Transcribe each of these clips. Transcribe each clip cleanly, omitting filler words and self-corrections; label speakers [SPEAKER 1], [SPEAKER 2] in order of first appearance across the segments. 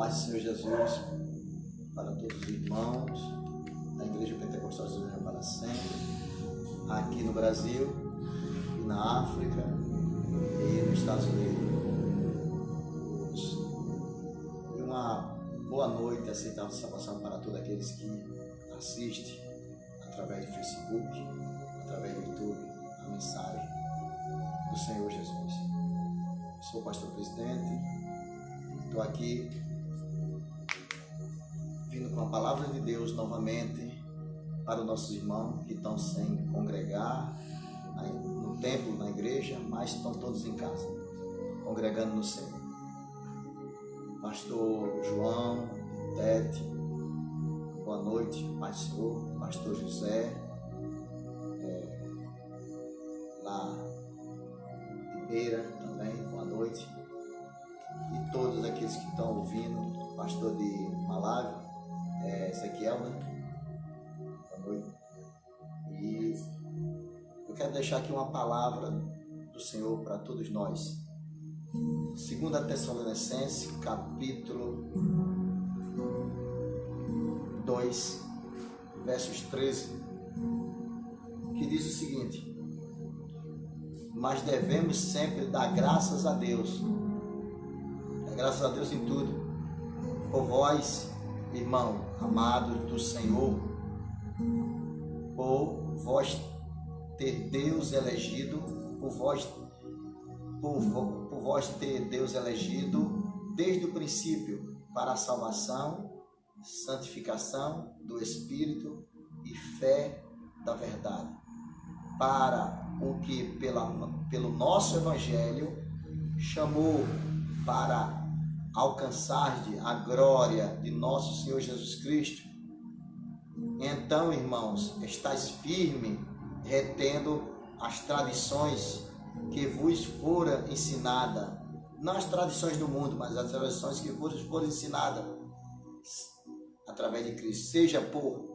[SPEAKER 1] paz do Senhor Jesus para todos os irmãos da Igreja Pentecostal de Jesus para sempre, aqui no Brasil, e na África e nos Estados Unidos. E uma boa noite, aceitamos salvação para todos aqueles que assistem através do Facebook, através do YouTube, a mensagem do Senhor Jesus. Sou o pastor presidente, estou aqui vindo com a palavra de Deus novamente para os nossos irmãos que estão sem congregar no templo, na igreja, mas estão todos em casa, congregando no Senhor. Pastor João, Tete, boa noite, Pai do Senhor, Pastor José, lá de Beira também, boa noite. E todos aqueles que estão ouvindo, Pastor de Malawi, Ezequiel, né? Boa noite. E eu quero deixar aqui uma palavra do Senhor para todos nós. 2 Tessalonicenses, capítulo 2, versos 13, que diz o seguinte: mas devemos sempre dar graças a Deus, graças a Deus em tudo, por vós, irmão, amados do Senhor, por vós ter Deus elegido, por vós ter Deus elegido desde o princípio para a salvação, santificação do Espírito e fé da verdade, para o que pelo nosso Evangelho chamou para alcançar a glória de nosso Senhor Jesus Cristo. Então, irmãos, estáis firme, retendo as tradições que vos foram ensinadas, não as tradições do mundo, mas as tradições que vos foram ensinadas através de Cristo, seja por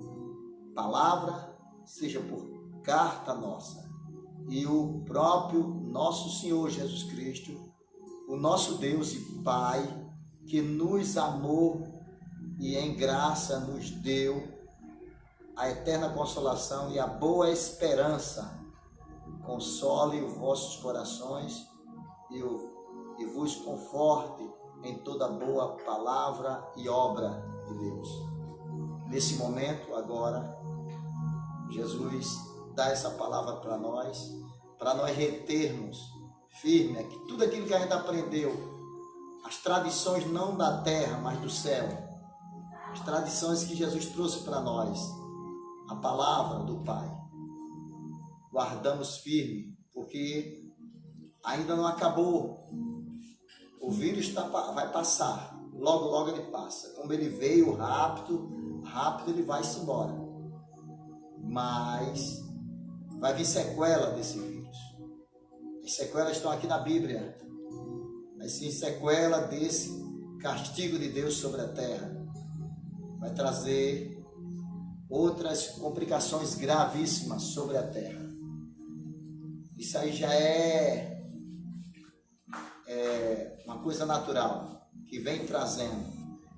[SPEAKER 1] palavra, seja por carta nossa. E o próprio nosso Senhor Jesus Cristo, o nosso Deus e Pai, que nos amou e em graça nos deu a eterna consolação e a boa esperança, console os vossos corações e vos conforte em toda boa palavra e obra de Deus. Nesse momento, agora, Jesus dá essa palavra para nós retermos firme que tudo aquilo que a gente aprendeu, as tradições não da terra, mas do céu, as tradições que Jesus trouxe para nós, a palavra do Pai, guardamos firme, porque ainda não acabou. O vírus vai passar, logo ele passa. Como ele veio rápido ele vai-se embora. Mas vai vir sequela desse vírus. As sequelas estão aqui na Bíblia. Mas sim, sequela desse castigo de Deus sobre a terra. Vai trazer outras complicações gravíssimas sobre a terra. Isso aí já é uma coisa natural que vem trazendo.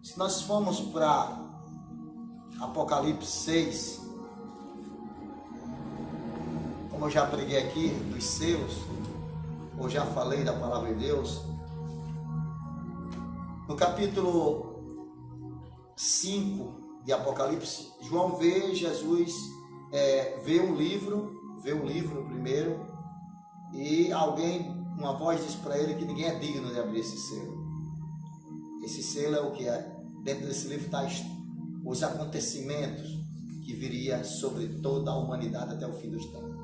[SPEAKER 1] Se nós formos para Apocalipse 6, como eu já preguei aqui dos selos, ou já falei da palavra de Deus, no capítulo 5 de Apocalipse, João vê Jesus, vê um livro primeiro, e uma voz diz para ele que ninguém é digno de abrir esse selo. Esse selo é o que é? Dentro desse livro está os acontecimentos que viria sobre toda a humanidade até o fim dos tempos.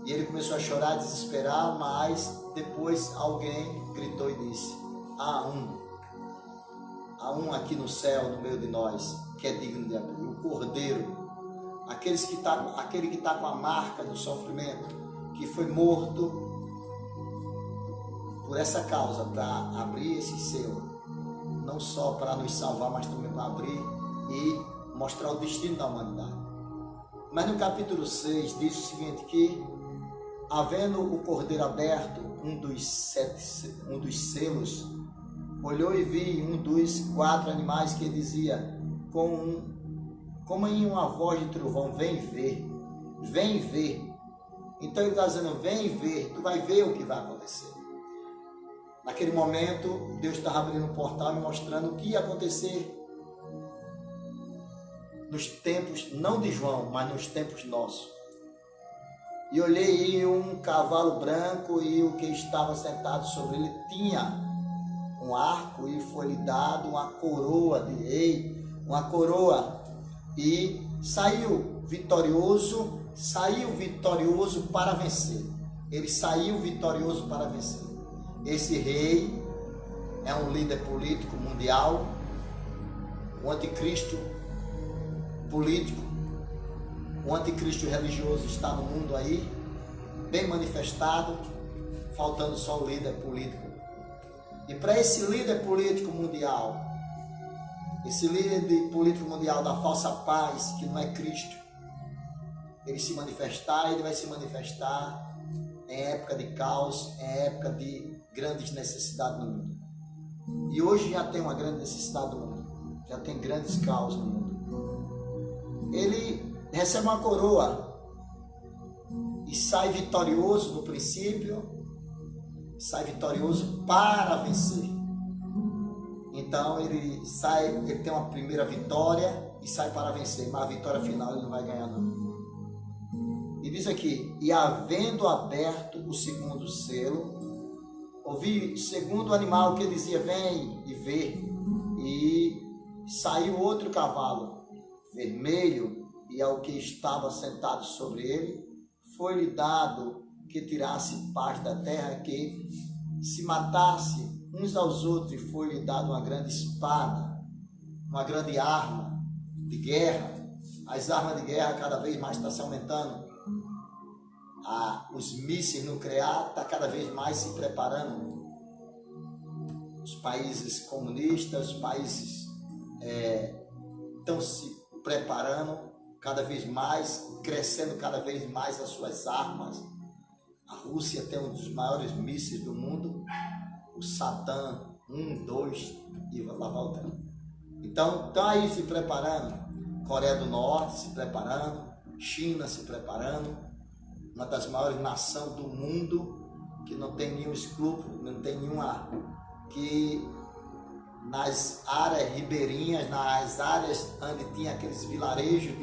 [SPEAKER 1] E ele começou a chorar, a desesperar, mas depois alguém gritou e disse: há um aqui no céu, no meio de nós, que é digno de abrir. O Cordeiro, aquele que está com a marca do sofrimento, que foi morto por essa causa, para abrir esse selo, não só para nos salvar, mas também para abrir e mostrar o destino da humanidade. Mas no capítulo 6 diz o seguinte, que havendo o Cordeiro aberto, um dos selos, olhou e viu um dos 4 animais que dizia, como em uma voz de trovão, vem ver, vem ver. Então ele está dizendo, vem ver, tu vai ver o que vai acontecer. Naquele momento, Deus estava abrindo um portal e mostrando o que ia acontecer nos tempos, não de João, mas nos tempos nossos. E olhei e um cavalo branco, e o que estava sentado sobre ele tinha um arco, e foi-lhe dado uma coroa de rei, uma coroa, e saiu vitorioso para vencer. Ele saiu vitorioso para vencer. Esse rei é um líder político mundial, o anticristo político, o anticristo religioso está no mundo aí, bem manifestado, faltando só o líder político. E para esse líder político mundial, esse líder político mundial da falsa paz, que não é Cristo, ele se manifestar, ele vai se manifestar em época de caos, em época de grandes necessidades no mundo. E hoje já tem uma grande necessidade no mundo, já tem grandes caos no mundo. Ele recebe uma coroa e sai vitorioso no princípio, sai vitorioso para vencer. Então ele tem uma primeira vitória e sai para vencer, mas a vitória final ele não vai ganhar não. E diz aqui, e havendo aberto o segundo selo, ouvi o segundo animal que dizia, vem e vê, e saiu outro cavalo vermelho, e ao que estava sentado sobre ele, foi-lhe dado que tirasse paz da terra, que se matasse uns aos outros, e foi-lhe dado uma grande espada, uma grande arma de guerra. As armas de guerra cada vez mais estão se aumentando. Os mísseis nucleares estão cada vez mais se preparando. Os países comunistas, os países estão se preparando cada vez mais, crescendo cada vez mais as suas armas. A Rússia tem um dos maiores mísseis do mundo, o Satã 1, 2 e lá voltando. Então, estão aí se preparando. Coreia do Norte se preparando, China se preparando, uma das maiores nações do mundo, que não tem nenhum escrúpulo, não tem nenhuma, que nas áreas ribeirinhas, nas áreas onde tinha aqueles vilarejos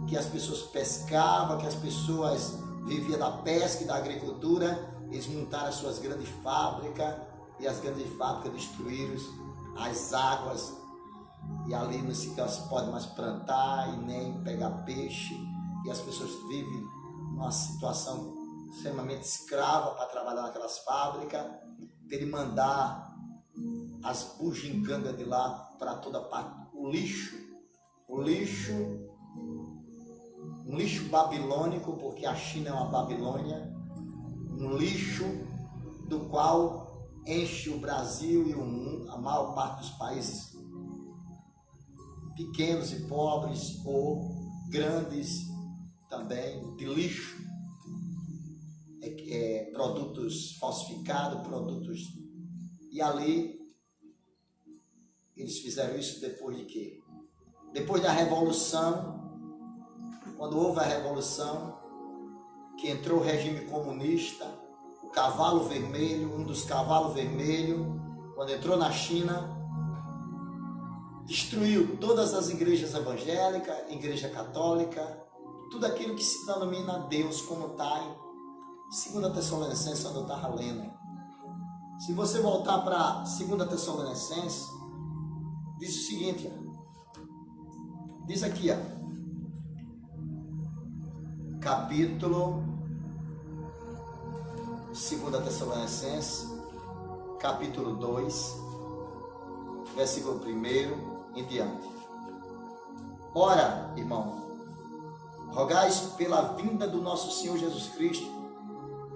[SPEAKER 1] que as pessoas pescavam, que as pessoas viviam da pesca e da agricultura, eles montaram as suas grandes fábricas, e as grandes fábricas destruíram as águas, e ali não se pode mais plantar e nem pegar peixe, e as pessoas vivem numa situação extremamente escrava para trabalhar naquelas fábricas, para ele mandar as bugigangas de lá para toda parte, um lixo babilônico, porque a China é uma Babilônia, um lixo do qual enche o Brasil e o mundo, a maior parte dos países pequenos e pobres ou grandes também, de lixo, produtos falsificados, e ali eles fizeram isso depois de quê? Depois da Revolução, quando houve a Revolução, que entrou o regime comunista, o cavalo vermelho, um dos cavalos vermelhos, quando entrou na China, destruiu todas as igrejas evangélicas, igreja católica, tudo aquilo que se denomina Deus, como está em 2 Tessalonicenses, onde eu estava lendo. Se você voltar para 2 Tessalonicenses, diz o seguinte, diz aqui, capítulo 2 Tessalonicenses, capítulo 2, versículo 1 em diante. Ora, irmão, rogais pela vinda do nosso Senhor Jesus Cristo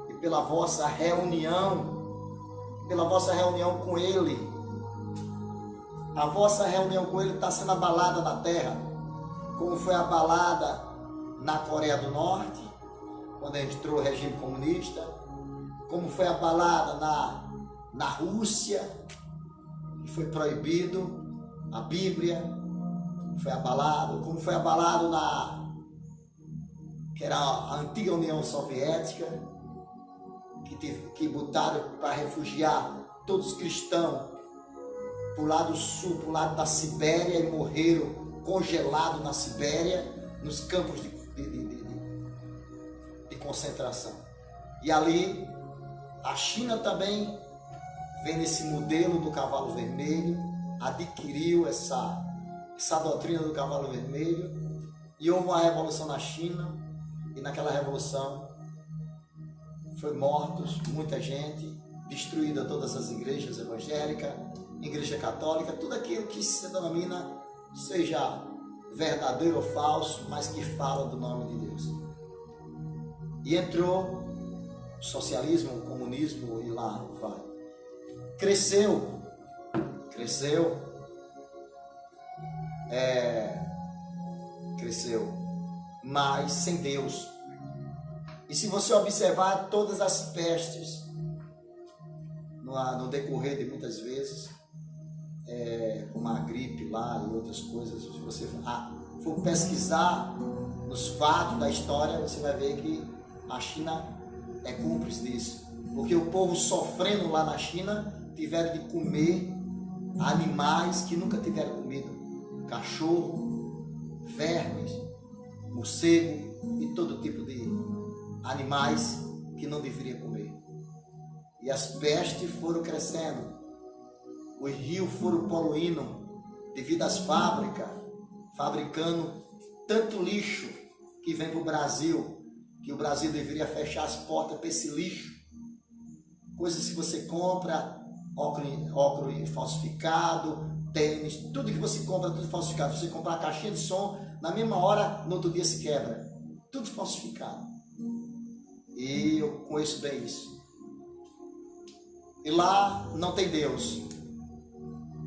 [SPEAKER 1] e pela vossa reunião com Ele. A vossa reunião com Ele está sendo abalada na terra, como foi abalada na Coreia do Norte, quando entrou o regime comunista, como foi abalada na Rússia, e foi proibido, a Bíblia foi abalado, como foi abalado que era a antiga União Soviética, que botaram para refugiar todos os cristãos para o lado sul, para o lado da Sibéria, e morreram congelados na Sibéria, nos campos de concentração. E ali, a China também, vendo esse modelo do cavalo vermelho, adquiriu essa doutrina do cavalo vermelho, e houve uma revolução na China, e naquela revolução foi mortos muita gente, destruída todas as igrejas evangélicas, igreja católica, tudo aquilo que se denomina seja verdadeiro ou falso, mas que fala do nome de Deus. E entrou o socialismo, o comunismo, e lá vai. Cresceu, mas sem Deus. E se você observar todas as pestes no decorrer de muitas vezes, como a gripe lá e outras coisas, se você for pesquisar nos fatos da história, você vai ver que a China é cúmplice disso, porque o povo sofrendo lá na China tiveram de comer animais que nunca tiveram comido, cachorro, vermes, morcego e todo tipo de animais que não deveria comer. E as pestes foram crescendo, os rios foram poluindo devido às fábricas, fabricando tanto lixo que vem para o Brasil, que o Brasil deveria fechar as portas para esse lixo. Coisas que você compra, óculos falsificado, tênis, tudo que você compra, tudo falsificado. Você comprar uma caixinha de som, na mesma hora, no outro dia se quebra. Tudo falsificado. E eu conheço bem isso. E lá não tem Deus.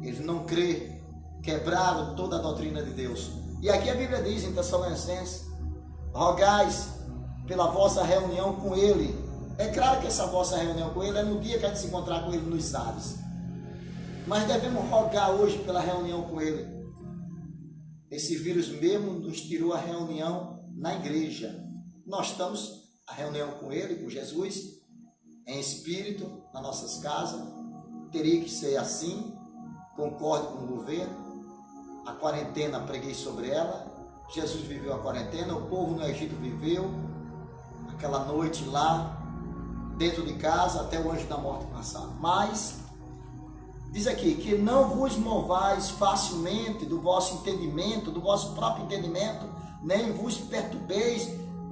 [SPEAKER 1] Eles não crêem, quebraram toda a doutrina de Deus. E aqui a Bíblia diz em Tessalonicenses: rogais pela vossa reunião com Ele. É claro que essa vossa reunião com Ele é no dia que a gente se encontrar com Ele nos ares. Mas devemos rogar hoje pela reunião com Ele. Esse vírus mesmo nos tirou a reunião na igreja. Nós estamos a reunião com Ele, com Jesus, em espírito, nas nossas casas. Teria que ser assim. Concordo com o governo. A quarentena, preguei sobre ela. Jesus viveu a quarentena, o povo no Egito viveu aquela noite lá, dentro de casa, até o anjo da morte passar. Mas, diz aqui, que não vos movais facilmente do vosso entendimento, do vosso próprio entendimento, nem vos perturbeis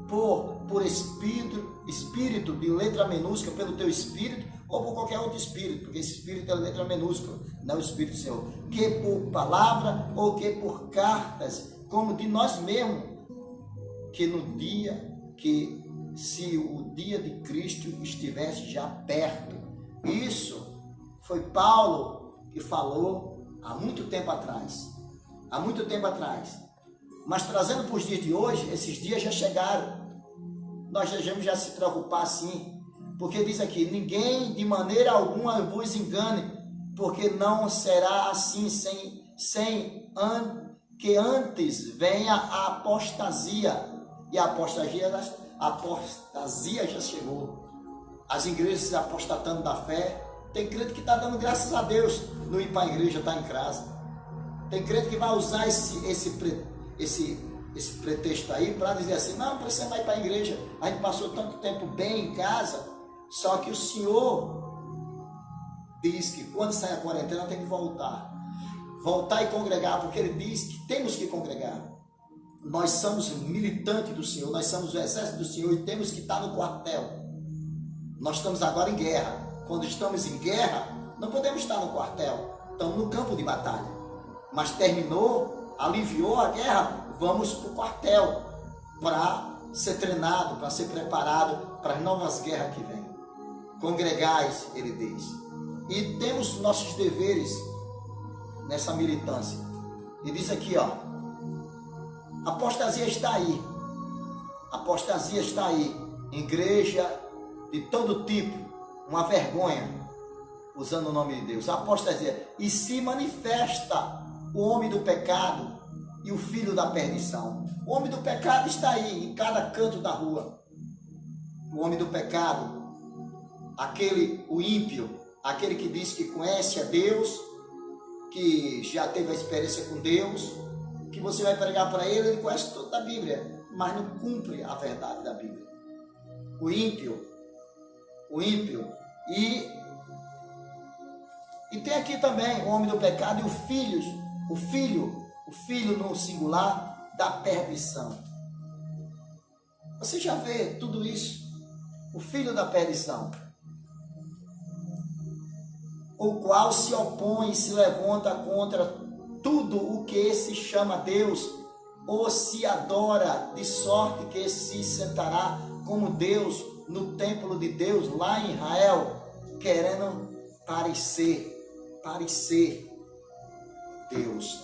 [SPEAKER 1] por espírito de letra minúscula, pelo teu espírito, ou por qualquer outro espírito, porque esse espírito é letra minúscula, não é o Espírito Senhor, que por palavra ou que por cartas, como de nós mesmos, que no dia que, se o dia de Cristo estivesse já perto. Isso foi Paulo que falou há muito tempo atrás. Mas trazendo para os dias de hoje, esses dias já chegaram. Nós devemos já se preocupar sim, porque diz aqui: ninguém de maneira alguma vos engane, porque não será assim que antes venha a apostasia. E a apostasia já chegou. As igrejas apostatando da fé. Tem crente que está dando graças a Deus não ir para a igreja, está em casa. Tem crente que vai usar esse pretexto aí para dizer assim: não precisa mais ir para a igreja, a gente passou tanto tempo bem em casa. Só que o Senhor diz que quando sai a quarentena tem que voltar e congregar, porque Ele diz que temos que congregar. Nós somos militantes do Senhor, nós somos o exército do Senhor e temos que estar no quartel. Nós estamos agora em guerra. Quando estamos em guerra, não podemos estar no quartel, estamos no campo de batalha. Mas terminou, aliviou a guerra, vamos para o quartel para ser treinado, para ser preparado para as novas guerras que vêm. Congregais, ele diz. E temos nossos deveres nessa militância. E diz aqui, ó: apostasia está aí. Apostasia está aí. Igreja de todo tipo, uma vergonha. usando o nome de Deus. O apóstolo está dizendo, e se manifesta o homem do pecado e o filho da perdição. O homem do pecado está aí, em cada canto da rua. O homem do pecado, o ímpio, aquele que diz que conhece a Deus, que já teve a experiência com Deus, que você vai pregar para ele, ele conhece toda a Bíblia, mas não cumpre a verdade da Bíblia. O ímpio, e tem aqui também o homem do pecado e o filho no singular da perdição. Você já vê tudo isso? O filho da perdição, o qual se opõe e se levanta contra tudo o que se chama Deus, ou se adora, de sorte que se sentará como Deus no templo de Deus, lá em Israel, querendo parecer Deus,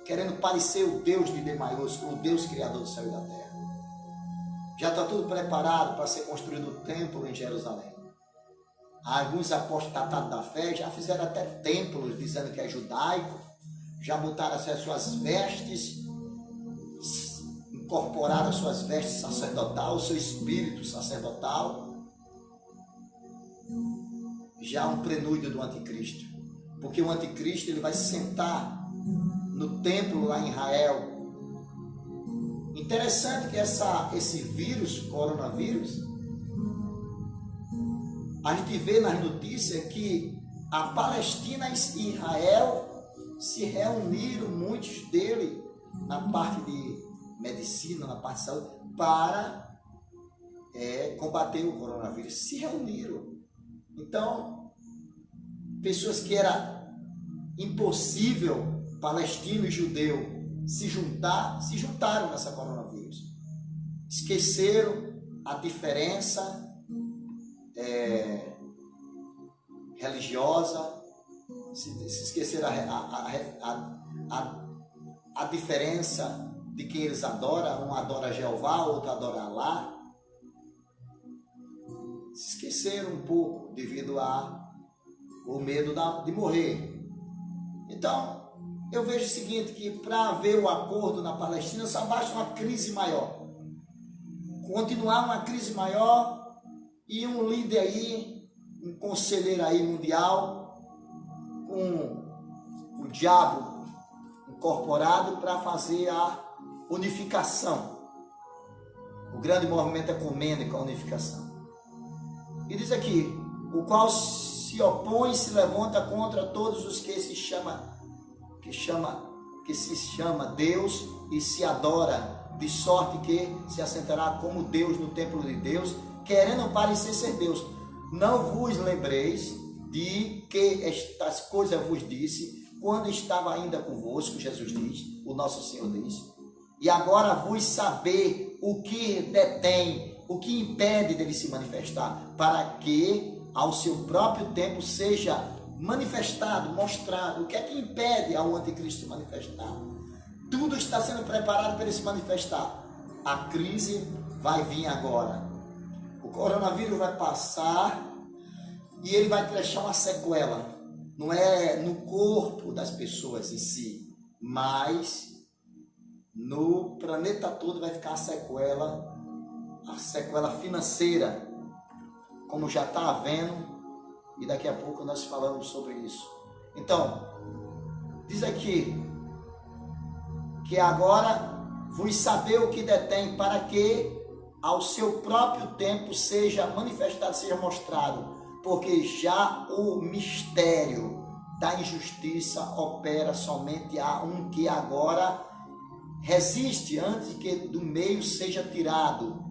[SPEAKER 1] querendo parecer o Deus de D maiúsculo, o Deus criador do céu e da terra. Já está tudo preparado para ser construído o templo em Jerusalém. Alguns apostatados da fé já fizeram até templos dizendo que é judaico, já botaram as suas vestes, incorporaram as suas vestes sacerdotal, o seu espírito sacerdotal. Já um prenúncio do anticristo, porque o anticristo ele vai se sentar no templo lá em Israel. Interessante que esse vírus, coronavírus, a gente vê nas notícias que a Palestina e Israel se reuniram, muitos deles, na parte de medicina, na parte de saúde, para combater o coronavírus. Se reuniram. Então, pessoas que era impossível, palestino e judeu, se juntaram nessa coronavírus. Esqueceram a diferença religiosa, se esqueceram a diferença de quem eles adoram. Um adora Jeová, outro adora Alá. Se esqueceram um pouco devido ao medo de morrer. Então, eu vejo o seguinte, que para haver o acordo na Palestina, só basta uma crise maior. Continuar uma crise maior e um líder aí, um conselheiro aí mundial, com o diabo incorporado para fazer a unificação. O grande movimento ecumênico, a unificação. E diz aqui, o qual se opõe e se levanta contra todos os que se chama Deus e se adora, de sorte que se assentará como Deus no templo de Deus, querendo parecer ser Deus. Não vos lembreis de que estas coisas vos disse quando estava ainda convosco, Jesus diz, o nosso Senhor diz, e agora vos saber o que detém, o que impede dele se manifestar, para que ao seu próprio tempo seja manifestado, mostrado. O que é que impede ao anticristo se manifestar? Tudo está sendo preparado para ele se manifestar. A crise vai vir agora. O coronavírus vai passar e ele vai deixar uma sequela. Não é no corpo das pessoas em si, mas no planeta todo vai ficar a sequela financeira, como já está havendo. E daqui a pouco nós falamos sobre isso. Então, diz aqui, que agora vos saber o que detém, para que ao seu próprio tempo seja manifestado, seja mostrado, porque já o mistério da injustiça opera somente a um que agora resiste antes que do meio seja tirado.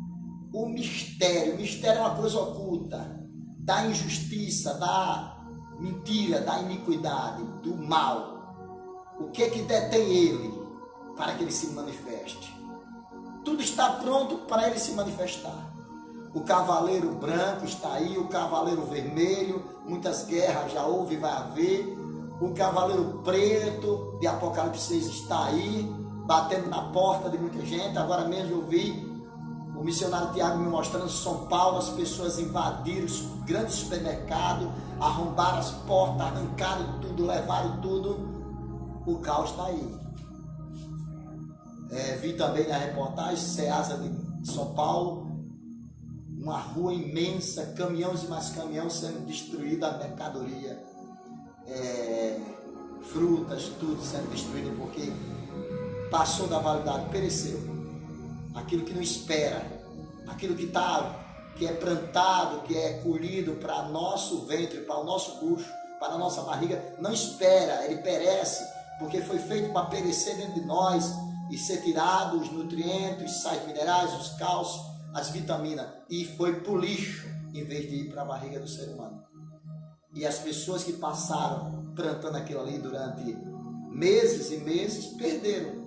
[SPEAKER 1] O mistério é uma coisa oculta, da injustiça, da mentira, da iniquidade, do mal. O que detém ele para que ele se manifeste? Tudo está pronto para ele se manifestar. O cavaleiro branco está aí, o cavaleiro vermelho, muitas guerras já houve e vai haver. O cavaleiro preto de Apocalipse 6 está aí, batendo na porta de muita gente. Agora mesmo eu vi o missionário Tiago me mostrando São Paulo, as pessoas invadiram os grandes supermercados, arrombaram as portas, arrancaram tudo, levaram tudo. O caos está aí. Vi também na reportagem, Ceasa de São Paulo, uma rua imensa, caminhões e mais caminhões sendo destruída, a mercadoria, frutas, tudo sendo destruído porque passou da validade, pereceu. Aquilo que não espera, aquilo que é plantado, que é colhido para nosso ventre, para o nosso bucho, para a nossa barriga, não espera, ele perece, porque foi feito para perecer dentro de nós e ser tirado os nutrientes, os sais minerais, os cálcios, as vitaminas, e foi para o lixo, em vez de ir para a barriga do ser humano. E as pessoas que passaram plantando aquilo ali durante meses e meses, perderam.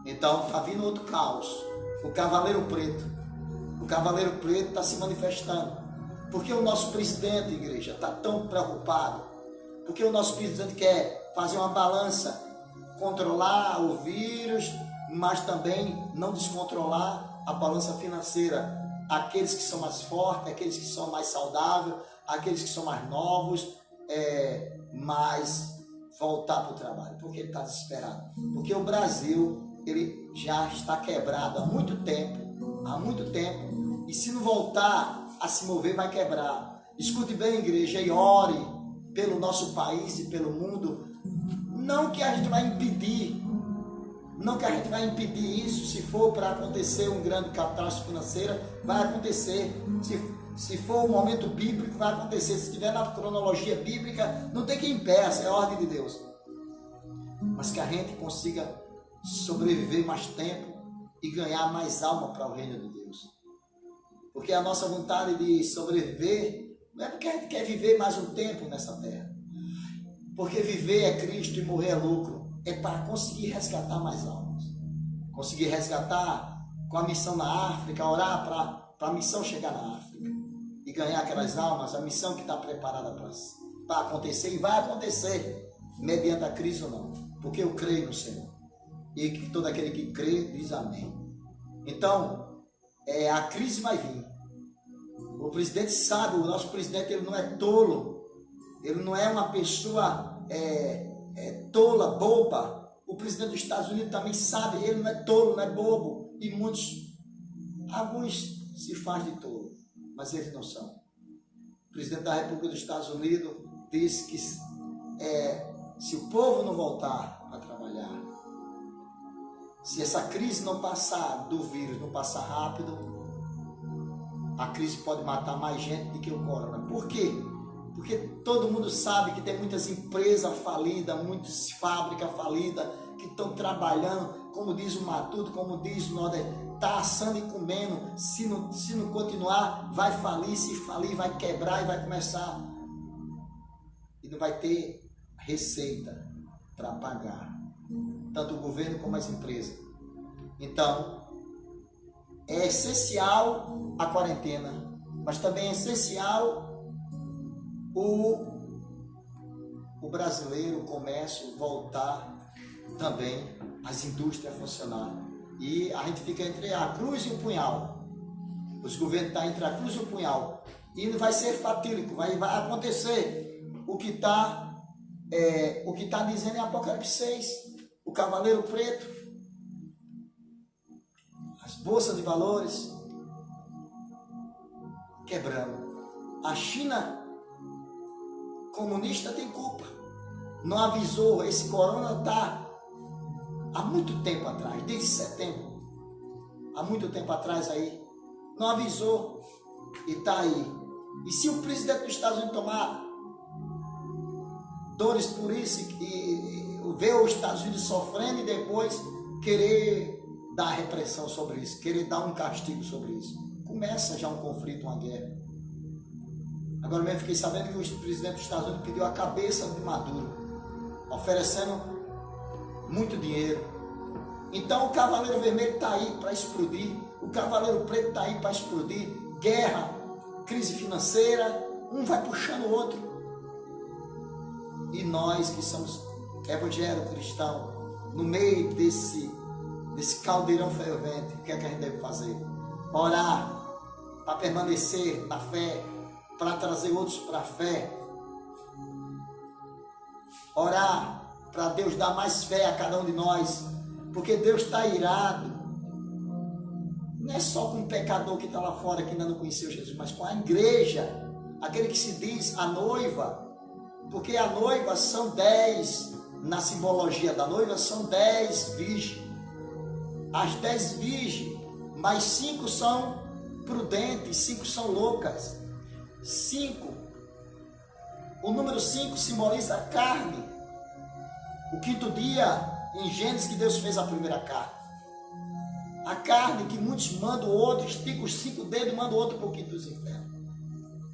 [SPEAKER 1] Então está vindo outro caos. O Cavaleiro Preto está se manifestando. Porque o nosso presidente, igreja, está tão preocupado? Porque o nosso presidente quer fazer uma balança, controlar o vírus, mas também não descontrolar a balança financeira. Aqueles que são mais fortes, aqueles que são mais saudáveis, aqueles que são mais novos, mais voltar para o trabalho. Porque ele está desesperado. Porque o Brasil, ele já está quebrado há muito tempo, e se não voltar a se mover, vai quebrar. Escute bem, igreja, e ore pelo nosso país e pelo mundo. Não que a gente vai impedir isso. Se for para acontecer um grande catástrofe financeira, vai acontecer. Se for um momento bíblico, vai acontecer. Se estiver na cronologia bíblica, não tem que impeça, é a ordem de Deus. Mas que a gente consiga sobreviver mais tempo e ganhar mais alma para o reino de Deus. Porque a nossa vontade de sobreviver não é porque a gente quer viver mais um tempo nessa terra. Porque viver é Cristo e morrer é lucro. É para conseguir resgatar mais almas. Conseguir resgatar com a missão na África, orar para a missão chegar na África. E ganhar aquelas almas, a missão que está preparada para acontecer. E vai acontecer, mediante a crise ou não. Porque eu creio no Senhor. E que todo aquele que crê diz amém. Então, a crise vai vir. O presidente sabe, o nosso presidente, ele não é tolo. Ele não é uma pessoa tola, boba. O presidente dos Estados Unidos também sabe, ele não é tolo, não é bobo. E alguns se fazem de tolo, mas eles não são. O presidente da República dos Estados Unidos disse que se o povo não voltar a trabalhar, se essa crise não passar do vírus, não passar rápido, a crise pode matar mais gente do que o corona. Por quê? Porque todo mundo sabe que tem muitas empresas falidas, muitas fábricas falidas, que estão trabalhando, como diz o Matuto, como diz o Nordeste, está assando e comendo. Se não continuar, vai falir. Se falir, vai quebrar e vai começar. E não vai ter receita para pagar. Tanto o governo como as empresas. Então, é essencial a quarentena, mas também é essencial o brasileiro, o comércio voltar também, as indústrias funcionar. E a gente fica entre a cruz e o punhal. Os governos estão entre a cruz e o punhal. E vai ser fatídico, vai acontecer o que está dizendo em Apocalipse 6. O Cavaleiro Preto, as bolsas de valores quebrando. A China comunista tem culpa. Não avisou, esse corona está há muito tempo atrás, desde setembro, há muito tempo atrás aí, não avisou e está aí. E se o presidente dos Estados Unidos tomar dores por isso e ver os Estados Unidos sofrendo e depois querer dar repressão sobre isso, querer dar um castigo sobre isso, começa já um conflito, uma guerra. Agora mesmo fiquei sabendo que o presidente dos Estados Unidos pediu a cabeça de Maduro, oferecendo muito dinheiro. Então o Cavaleiro Vermelho está aí para explodir, o Cavaleiro Preto está aí para explodir, guerra, crise financeira, um vai puxando o outro. E nós que somos evangélicos cristãos, no meio desse caldeirão fervente, o que é que a gente deve fazer? Orar para permanecer na fé, para trazer outros para a fé. Orar para Deus dar mais fé a cada um de nós, porque Deus está irado. Não é só com o pecador que está lá fora, que ainda não conheceu Jesus, mas com a igreja, aquele que se diz a noiva, porque a noiva são 10, na simbologia da noiva são 10 virgens, as 10 virgens, mas 5 são prudentes, 5 são loucas. 5, o número 5 simboliza a carne, o quinto dia em Gênesis que Deus fez a primeira carne. A carne que muitos mandam o outro, estica os 5 dedos e manda o outro para o quinto dos infernos,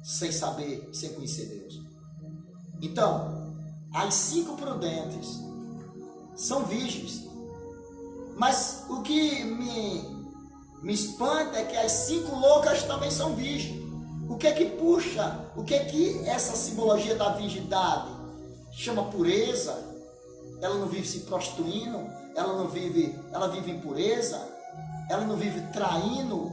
[SPEAKER 1] sem saber, sem conhecer Deus. Então, as 5 prudentes são virgens, mas o que me espanta é que as 5 loucas também são virgens. O que é que puxa? O que é que essa simbologia da virgindade chama pureza? Ela não vive se prostituindo, ela vive em pureza, ela não vive traindo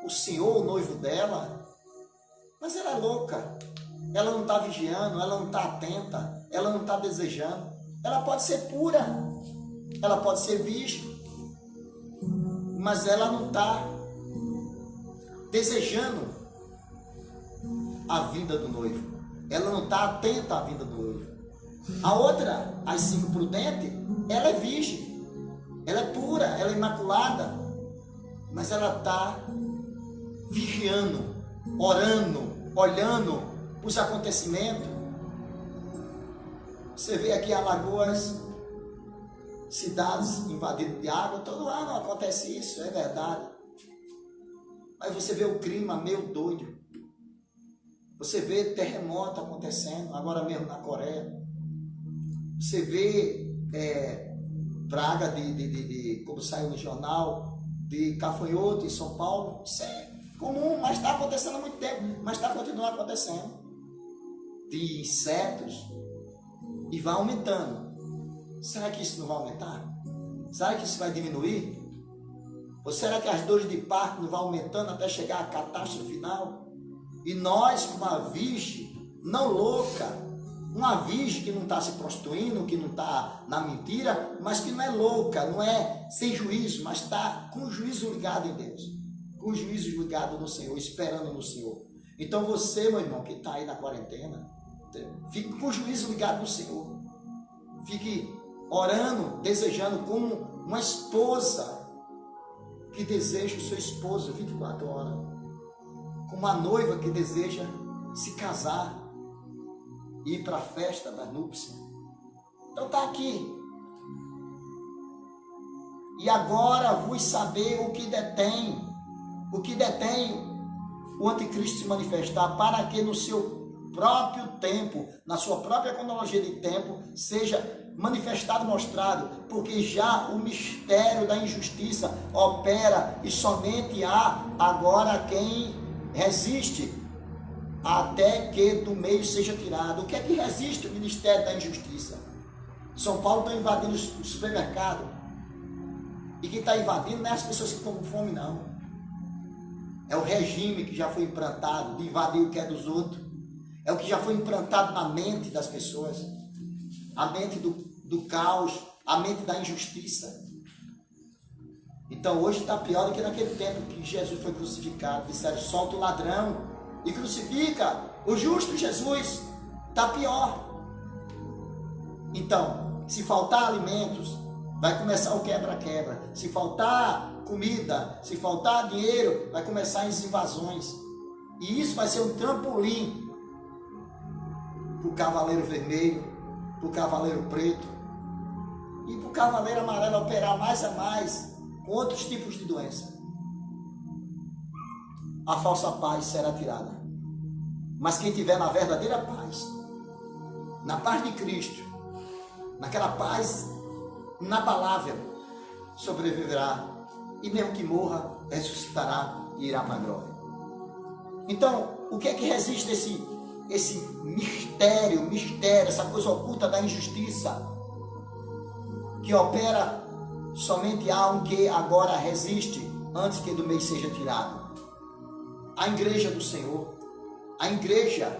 [SPEAKER 1] o Senhor, o noivo dela, mas ela é louca, ela não está vigiando, ela não está atenta, ela não está desejando. Ela pode ser pura, ela pode ser virgem, mas ela não está desejando a vinda do noivo, ela não está atenta à vinda do noivo. A outra, as 5 prudentes, ela é virgem, ela é pura, ela é imaculada, mas ela está vigiando, orando, olhando os acontecimentos. Você vê aqui Alagoas, cidades invadidas de água, todo ano acontece isso, é verdade. Mas você vê o clima meio doido. Você vê terremoto acontecendo, agora mesmo na Coreia. Você vê praga como saiu no jornal, de gafanhoto em São Paulo. Isso é comum, mas está acontecendo há muito tempo, mas está continuando acontecendo. De insetos, e vai aumentando. Será que isso não vai aumentar? Será que isso vai diminuir? Ou será que as dores de parto não vão aumentando até chegar à catástrofe final? E nós, uma virgem não louca, uma virgem que não está se prostituindo, que não está na mentira, mas que não é louca, não é sem juízo, mas está com o juízo ligado em Deus, com o juízo ligado no Senhor, esperando no Senhor. Então você, meu irmão, que está aí na quarentena, fique com o juízo ligado no Senhor. Fique orando, desejando como uma esposa que deseja o seu esposo 24 horas. Como uma noiva que deseja se casar e ir para a festa da núpcia. Então está aqui. E agora vos saber o que detém o anticristo se manifestar, para que no seu próprio tempo, na sua própria cronologia de tempo, seja manifestado, mostrado, porque já o mistério da injustiça opera e somente há agora quem resiste até que do meio seja tirado. O que é que resiste o ministério da injustiça? São Paulo está invadindo o supermercado, e quem está invadindo não é as pessoas que estão com fome, não. É o regime que já foi implantado de invadir o que é dos outros. É o que já foi implantado na mente das pessoas. A mente do caos, a mente da injustiça. Então hoje está pior do que naquele tempo que Jesus foi crucificado. Disseram, solta o ladrão e crucifica o justo Jesus. Está pior. Então, se faltar alimentos, vai começar o quebra-quebra. Se faltar comida, se faltar dinheiro, vai começar as invasões. E isso vai ser um trampolim para o cavaleiro vermelho, para o cavaleiro preto e para o cavaleiro amarelo operar mais a mais com outros tipos de doença. A falsa paz será tirada. Mas quem tiver na verdadeira paz, na paz de Cristo, naquela paz inabalável, sobreviverá. E mesmo que morra, ressuscitará e irá para a glória. Então, o que é que resiste esse mistério, essa coisa oculta da injustiça? que opera somente há um que agora resiste, antes que do meio seja tirado. A igreja do Senhor, a igreja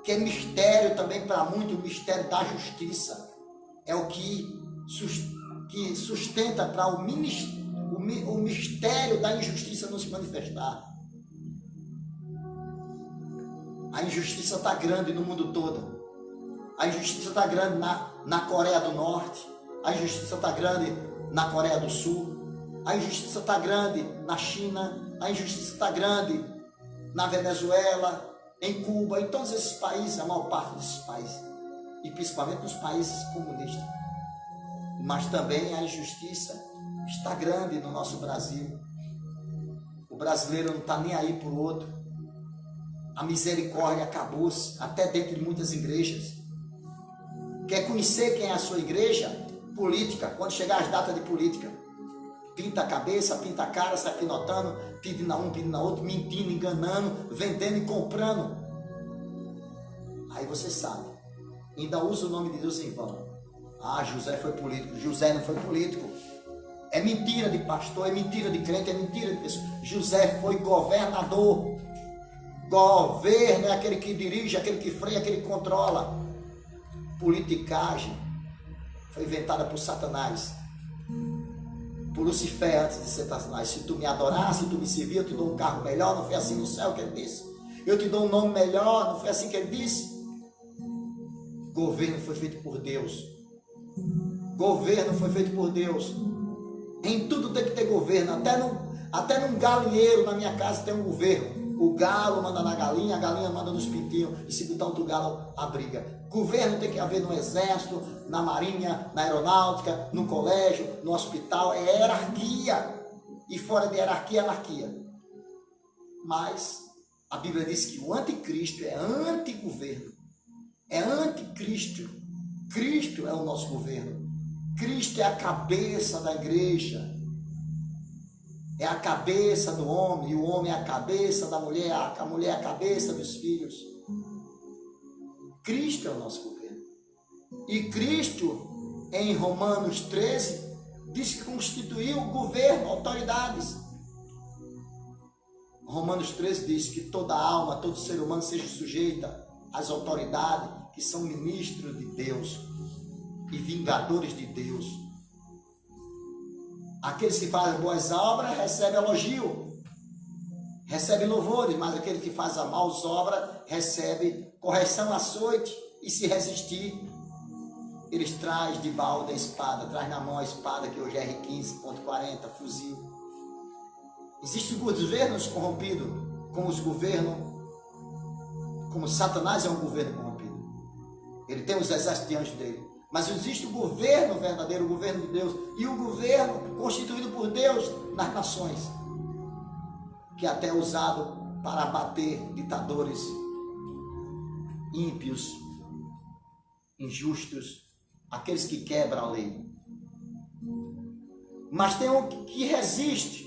[SPEAKER 1] que é mistério também para muitos, o mistério da justiça, é o que sustenta para o mistério da injustiça não se manifestar. A injustiça está grande no mundo todo. A injustiça está grande na Coreia do Norte. A injustiça está grande na Coreia do Sul. A injustiça está grande na China. A injustiça está grande na Venezuela, em Cuba, em todos esses países, a maior parte desses países. E principalmente nos países comunistas. Mas também a injustiça está grande no nosso Brasil. O brasileiro não está nem aí para o outro. A misericórdia acabou-se, até dentro de muitas igrejas. Quer conhecer quem é a sua igreja? Política, quando chegar as datas de política. Pinta a cabeça, pinta a cara, sai pinotando, pedindo a um, pedindo a outro, mentindo, enganando, vendendo e comprando. Aí você sabe, ainda usa o nome de Deus em vão. Ah, José foi político. José não foi político. É mentira de pastor, é mentira de crente, é mentira de pessoa. José foi governador. Governo é aquele que dirige, aquele que freia, aquele que controla. Politicagem foi inventada por Satanás, por Lucifer antes de ser Satanás. Se tu me adorar, se tu me servir, eu te dou um carro melhor. Não foi assim no céu que ele disse? Eu te dou um nome melhor. Não foi assim que ele disse? Governo foi feito por Deus. Governo foi feito por Deus. Em tudo tem que ter governo. Até num galinheiro na minha casa tem um governo. O galo manda na galinha, a galinha manda nos pintinhos, e se botar outro galo, a briga. Governo tem que haver no exército, na marinha, na aeronáutica, no colégio, no hospital. É hierarquia. E fora de hierarquia, anarquia. Mas a Bíblia diz que o anticristo é antigoverno. É anticristo. Cristo é o nosso governo. Cristo é a cabeça da igreja. É a cabeça do homem, e o homem é a cabeça da mulher, a mulher é a cabeça dos filhos. Cristo é o nosso governo. E Cristo, em Romanos 13, diz que constituiu o governo, autoridades. Romanos 13 diz que toda alma, todo ser humano seja sujeita às autoridades que são ministros de Deus e vingadores de Deus. Aqueles que fazem boas obras recebem elogio, recebem louvores, mas aquele que faz a maus obras recebe correção, açoite, e se resistir, eles trazem de balde a espada, traz na mão a espada que hoje é R15.40, fuzil. Existem governos corrompidos, como os governos, como Satanás é um governo corrompido. Ele tem os exércitos de anjos dele. Mas existe o governo verdadeiro, o governo de Deus, e o governo constituído por Deus nas nações, que até é usado para abater ditadores ímpios, injustos, aqueles que quebram a lei. Mas tem um que resiste.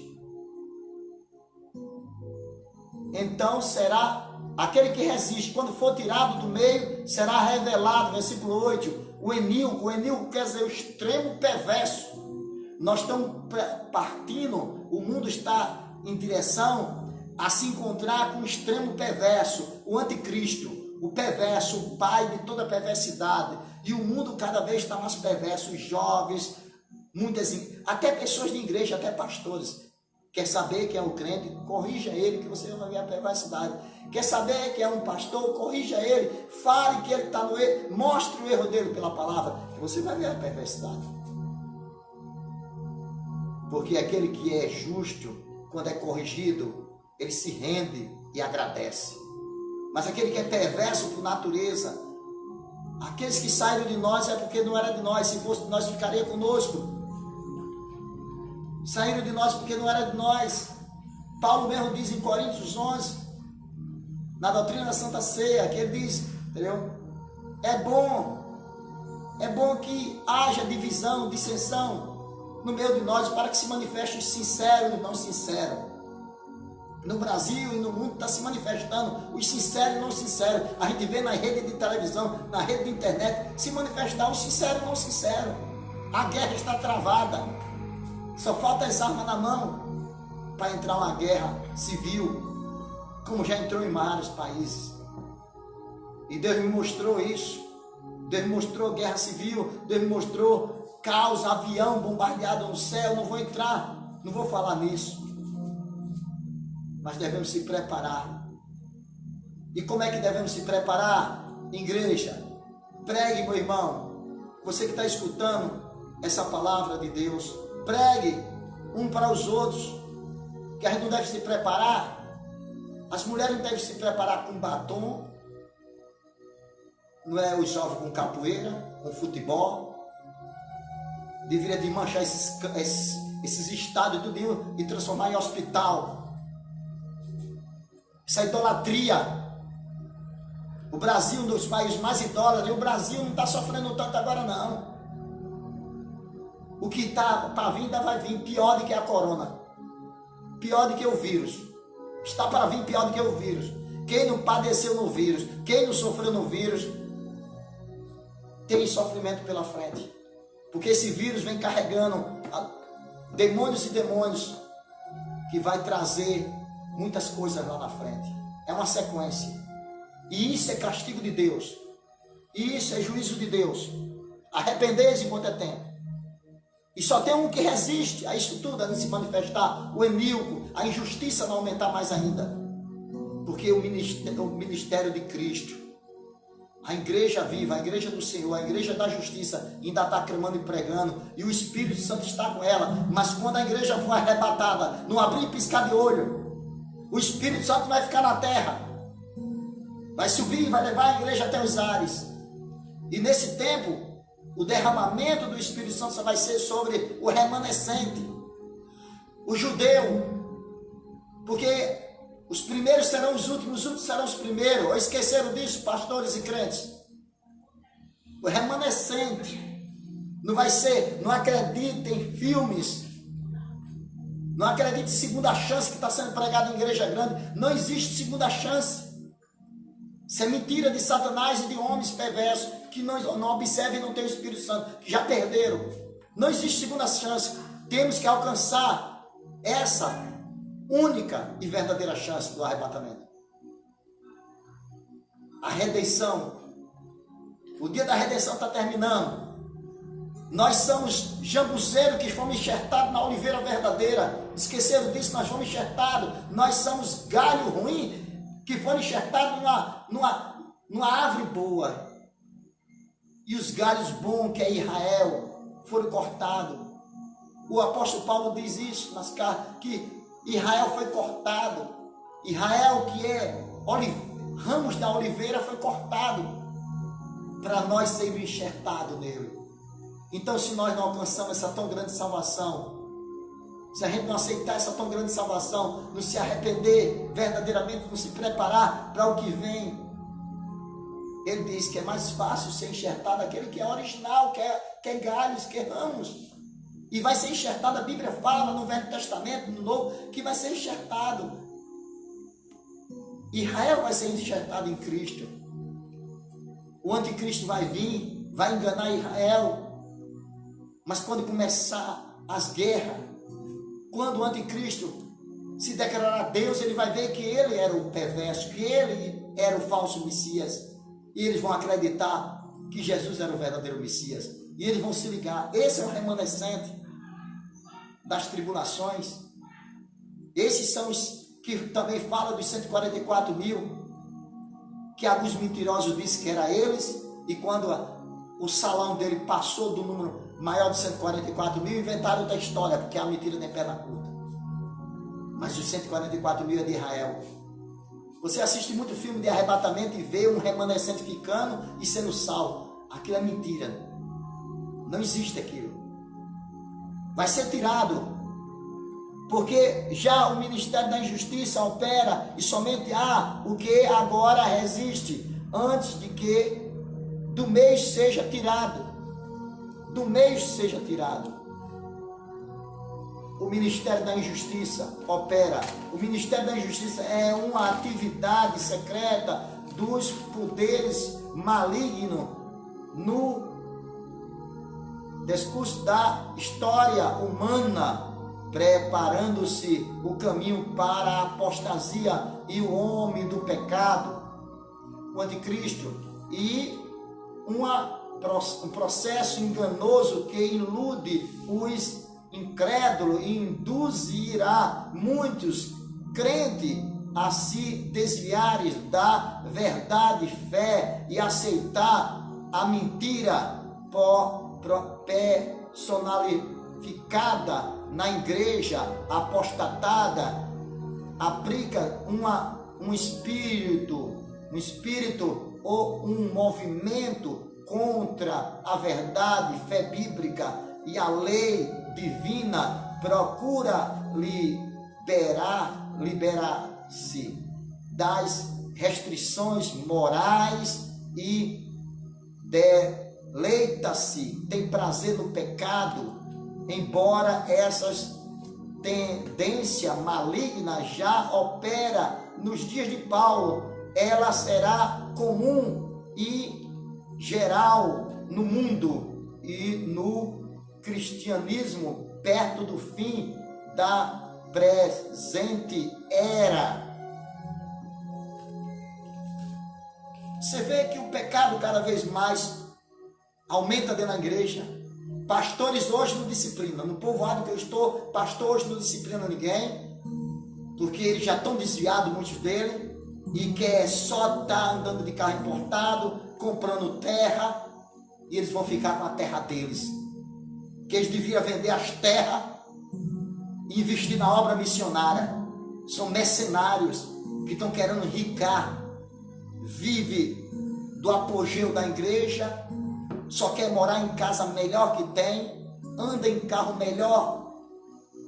[SPEAKER 1] Então será aquele que resiste, quando for tirado do meio, será revelado, versículo 8, o eníoco quer dizer o extremo perverso. Nós estamos partindo, o mundo está em direção a se encontrar com o extremo perverso, o anticristo, o perverso, o pai de toda perversidade. E o mundo cada vez está mais perverso, os jovens, até pessoas de igreja, até pastores. Quer saber quem é o crente? Corrija ele, que você vai ver a perversidade. Quer saber quem é um pastor? Corrija ele. Fale que ele está no erro. Mostre o erro dele pela palavra, que você vai ver a perversidade. Porque aquele que é justo, quando é corrigido, ele se rende e agradece. Mas aquele que é perverso por natureza, aqueles que saíram de nós é porque não era de nós. Se fosse de nós, ficaria conosco. Saíram de nós porque não era de nós. Paulo mesmo diz em Coríntios 11, na doutrina da Santa Ceia, que ele diz, entendeu? É bom que haja divisão, dissensão no meio de nós, para que se manifeste o sincero e o não sincero. No Brasil e no mundo está se manifestando os sinceros e não sinceros. A gente vê na rede de televisão, na rede de internet, se manifestar o sincero e não sincero. A guerra está travada. Só falta as armas na mão para entrar uma guerra civil, como já entrou em vários países. E Deus me mostrou isso. Deus me mostrou guerra civil. Deus me mostrou caos, avião bombardeado no céu. Não vou entrar, não vou falar nisso. Mas devemos se preparar. E como é que devemos se preparar? Igreja, pregue, meu irmão. Você que está escutando essa palavra de Deus, pregue um para os outros, que a gente não deve se preparar. As mulheres não devem se preparar com batom, não é os jovens com capoeira, com futebol. Deveria de manchar esses estados tudinho e transformar em hospital. Essa idolatria. O Brasil, um dos países mais idólatras, e o Brasil não está sofrendo tanto agora não. O que está para vir ainda vai vir pior do que a corona. Pior do que o vírus. Está para vir pior do que o vírus. Quem não padeceu no vírus, quem não sofreu no vírus, tem sofrimento pela frente. Porque esse vírus vem carregando demônios e demônios que vai trazer muitas coisas lá na frente. É uma sequência. E isso é castigo de Deus. E isso é juízo de Deus. Arrependei-se enquanto é tempo. E só tem um que resiste a isso tudo, a não se manifestar, o eníoco, a injustiça não aumentar mais ainda. Porque o ministério de Cristo, a igreja viva, a igreja do Senhor, a igreja da justiça, ainda está clamando e pregando, e o Espírito Santo está com ela. Mas quando a igreja for arrebatada, não abrir e piscar de olho, o Espírito Santo vai ficar na terra, vai subir e vai levar a igreja até os ares. E nesse tempo, o derramamento do Espírito Santo só vai ser sobre o remanescente, o judeu, porque os primeiros serão os últimos serão os primeiros. Ou esqueceram disso, pastores e crentes? O remanescente não vai ser, não acredite em filmes, não acredite em segunda chance que está sendo pregado em igreja grande. Não existe segunda chance. Isso é mentira de Satanás e de homens perversos que não observam e não têm o Espírito Santo, que já perderam. Não existe segunda chance. Temos que alcançar essa única e verdadeira chance do arrebatamento. A redenção. O dia da redenção está terminando. Nós somos jambuzeiros que fomos enxertados na oliveira verdadeira. Esqueceram disso? Nós fomos enxertados. Nós somos galho ruim que foram enxertados numa árvore boa. E os galhos bons, que é Israel, foram cortados. O apóstolo Paulo diz isso nas cartas, que Israel foi cortado. Israel, que é ramos da oliveira, foi cortado para nós sermos enxertados nele. Então, se nós não alcançamos essa tão grande salvação, se a gente não aceitar essa tão grande salvação, não se arrepender verdadeiramente, não se preparar para o que vem, ele diz que é mais fácil ser enxertado aquele que é original, que é galhos, que é ramos. E vai ser enxertado, a Bíblia fala no Velho Testamento, no Novo, que vai ser enxertado. Israel vai ser enxertado em Cristo. O anticristo vai vir, vai enganar Israel. Mas quando começar as guerras, quando o anticristo se declarar a Deus, ele vai ver que ele era o perverso, que ele era o falso Messias. E eles vão acreditar que Jesus era o verdadeiro Messias. E eles vão se ligar. Esse é o remanescente das tribulações. Esses são os que também falam dos 144 mil, que alguns mentirosos disseram que era eles, e quando o salão dele passou do número maior de 144 mil, inventaram outra história, porque a mentira tem perna curta. Mas os 144 mil é de Israel. Você assiste muito filme de arrebatamento e vê um remanescente ficando e sendo salvo. Aquilo é mentira. Não existe aquilo. Vai ser tirado. Porque já o Ministério da Injustiça opera e somente há o que agora resiste antes de que do meio seja tirado. Do meio seja tirado. O Ministério da Injustiça opera. O Ministério da Injustiça é uma atividade secreta dos poderes malignos no Discurso da história humana, preparando-se o caminho para a apostasia e o homem do pecado, o anticristo, e um processo enganoso que ilude os incrédulos e induzirá muitos crentes a se desviarem da verdade, fé e aceitar a mentira personificada na igreja apostatada. Aplica um espírito ou um movimento contra a verdade, fé bíblica e a lei divina, procura liberar-se das restrições morais e deleita-se, tem prazer no pecado, embora essas tendências malignas já opera nos dias de Paulo, ela será comum e geral no mundo e no cristianismo perto do fim da presente era. Você vê que o pecado cada vez mais aumenta dentro da igreja. Pastores hoje não disciplinam. No povoado que eu estou, pastor hoje não disciplina ninguém, porque eles já estão desviados, muitos deles, e quer só estar andando de carro importado, comprando terra, e eles vão ficar com a terra deles. Que eles deviam vender as terras e investir na obra missionária. São mercenários que estão querendo enricar. Vive do apogeu da igreja, só quer morar em casa melhor que tem, anda em carro melhor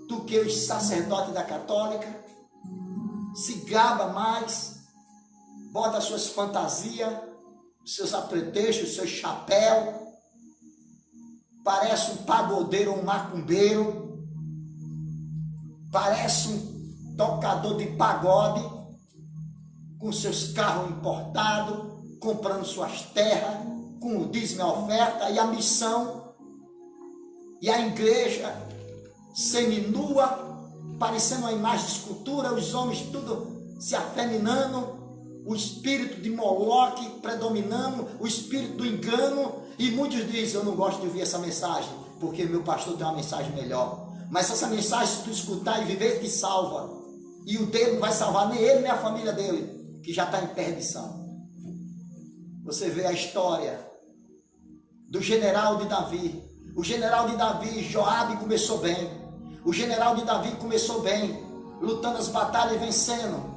[SPEAKER 1] do que os sacerdotes da católica, se gaba mais, bota suas fantasias, seus apetrechos, seu chapéu, parece um pagodeiro ou um macumbeiro, parece um tocador de pagode, com seus carros importados, comprando suas terras, com o dízimo e a oferta, e a missão, e a igreja seminua, parecendo uma imagem de escultura, os homens tudo se afeminando, o espírito de Moloque predominando, o espírito do engano, e muitos dizem: eu não gosto de ouvir essa mensagem, porque meu pastor tem uma mensagem melhor. Mas essa mensagem, se tu escutar e viver, te salva. E o dele não vai salvar nem ele, nem a família dele, que já está em perdição. Você vê a história do general de Davi. O general de Davi, Joabe, começou bem. O general de Davi começou bem, lutando as batalhas e vencendo.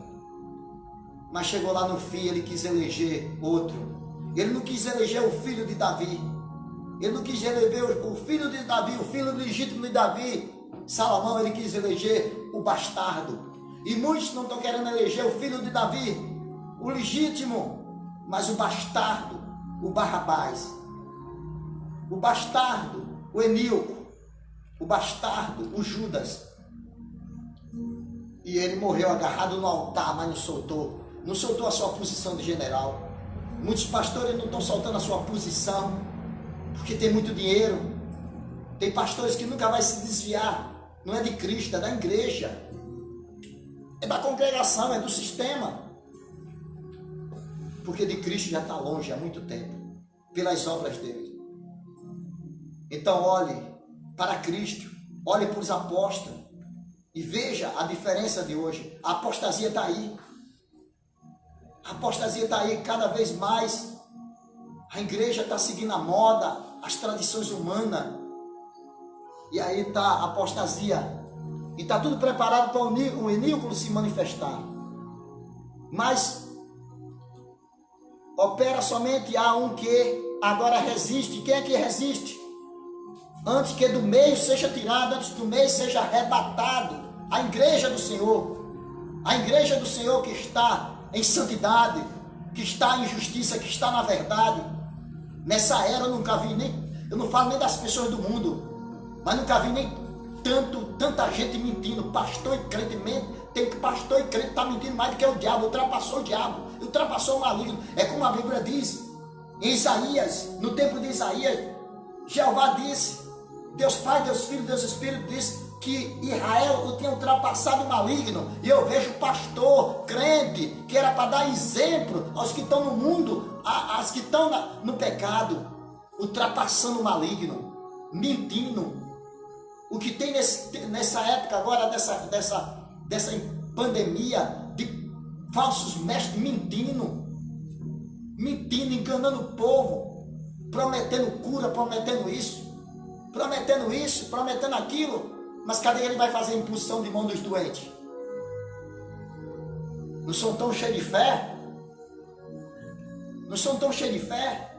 [SPEAKER 1] Mas chegou lá no fim, ele quis eleger outro. Ele não quis eleger o filho de Davi. Ele não quis eleger o filho de Davi, o filho legítimo de Davi, Salomão. Ele quis eleger o bastardo. E muitos não estão querendo eleger o filho de Davi, o legítimo, mas o bastardo, o Barrabás. O bastardo, o Eníoco. O bastardo, o Judas. E ele morreu agarrado no altar, mas não soltou. Não soltou a sua posição de general. Muitos pastores não estão soltando a sua posição, porque tem muito dinheiro. Tem pastores que nunca vai se desviar. Não é de Cristo, é da igreja. É da congregação, é do sistema. Porque de Cristo já está longe há muito tempo, pelas obras dele. Então olhe para Cristo, olhe para os apóstolos e veja a diferença de hoje. A apostasia está aí. A apostasia está aí cada vez mais. A igreja está seguindo a moda, as tradições humanas. E aí está a apostasia. E está tudo preparado para o Eníoco se manifestar. Mas opera somente a um que agora resiste. Quem é que resiste? Antes que do meio seja tirado, antes que do meio seja arrebatado. A igreja do Senhor. A igreja do Senhor que está em santidade, que está em justiça, que está na verdade. Nessa era eu nunca vi eu não falo nem das pessoas do mundo, mas nunca vi nem tanta gente mentindo. Pastor e crente mente, tem que pastor e crente está mentindo mais do que o diabo, ultrapassou o diabo, ultrapassou o maligno. É como a Bíblia diz, em Isaías, no tempo de Isaías, Jeová disse Deus Pai, Deus Filho, Deus Espírito diz que Israel tinha ultrapassado o maligno. E eu vejo pastor, crente, que era para dar exemplo aos que estão no mundo, aos que estão no pecado, ultrapassando o maligno, mentindo. O que tem nessa época agora, dessa pandemia, de falsos mestres mentindo, enganando o povo, prometendo cura, prometendo isso, prometendo aquilo. Mas cadê ele vai fazer a imposição de mão dos doentes? Não são tão cheios de fé? Não são tão cheios de fé?